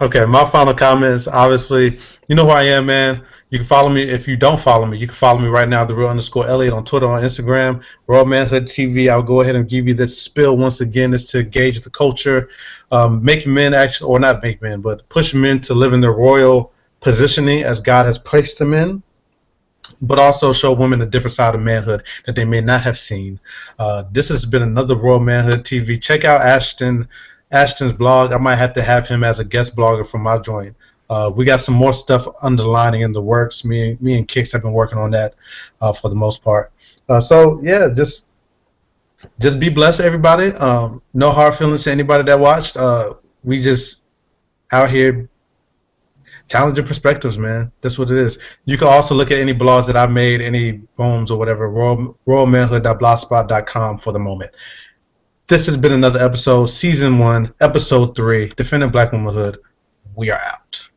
Okay, my final comments, obviously, you know who I am, man. You can follow me. If you don't follow me, you can follow me right now, @TheReal_Elliot on Twitter, on Instagram, Royal Manhood TV. I'll go ahead and give you this spill once again. Is to gauge the culture, make men actually, or not make men, but push men to live in their royal positioning as God has placed them in, but also show women a different side of manhood that they may not have seen. This has been another Royal Manhood TV. Check out Ashton's blog. I might have to have him as a guest blogger for my joint. We got some more stuff underlining in the works. Me and Kicks have been working on that for the most part. So yeah, just be blessed, everybody. No hard feelings to anybody that watched. We just out here challenging perspectives, man. That's what it is. You can also look at any blogs that I've made, any poems or whatever, royalmanhood.blogspot.com for the moment. This has been another episode, Season 1, Episode 3, Defending Black Womanhood. We are out.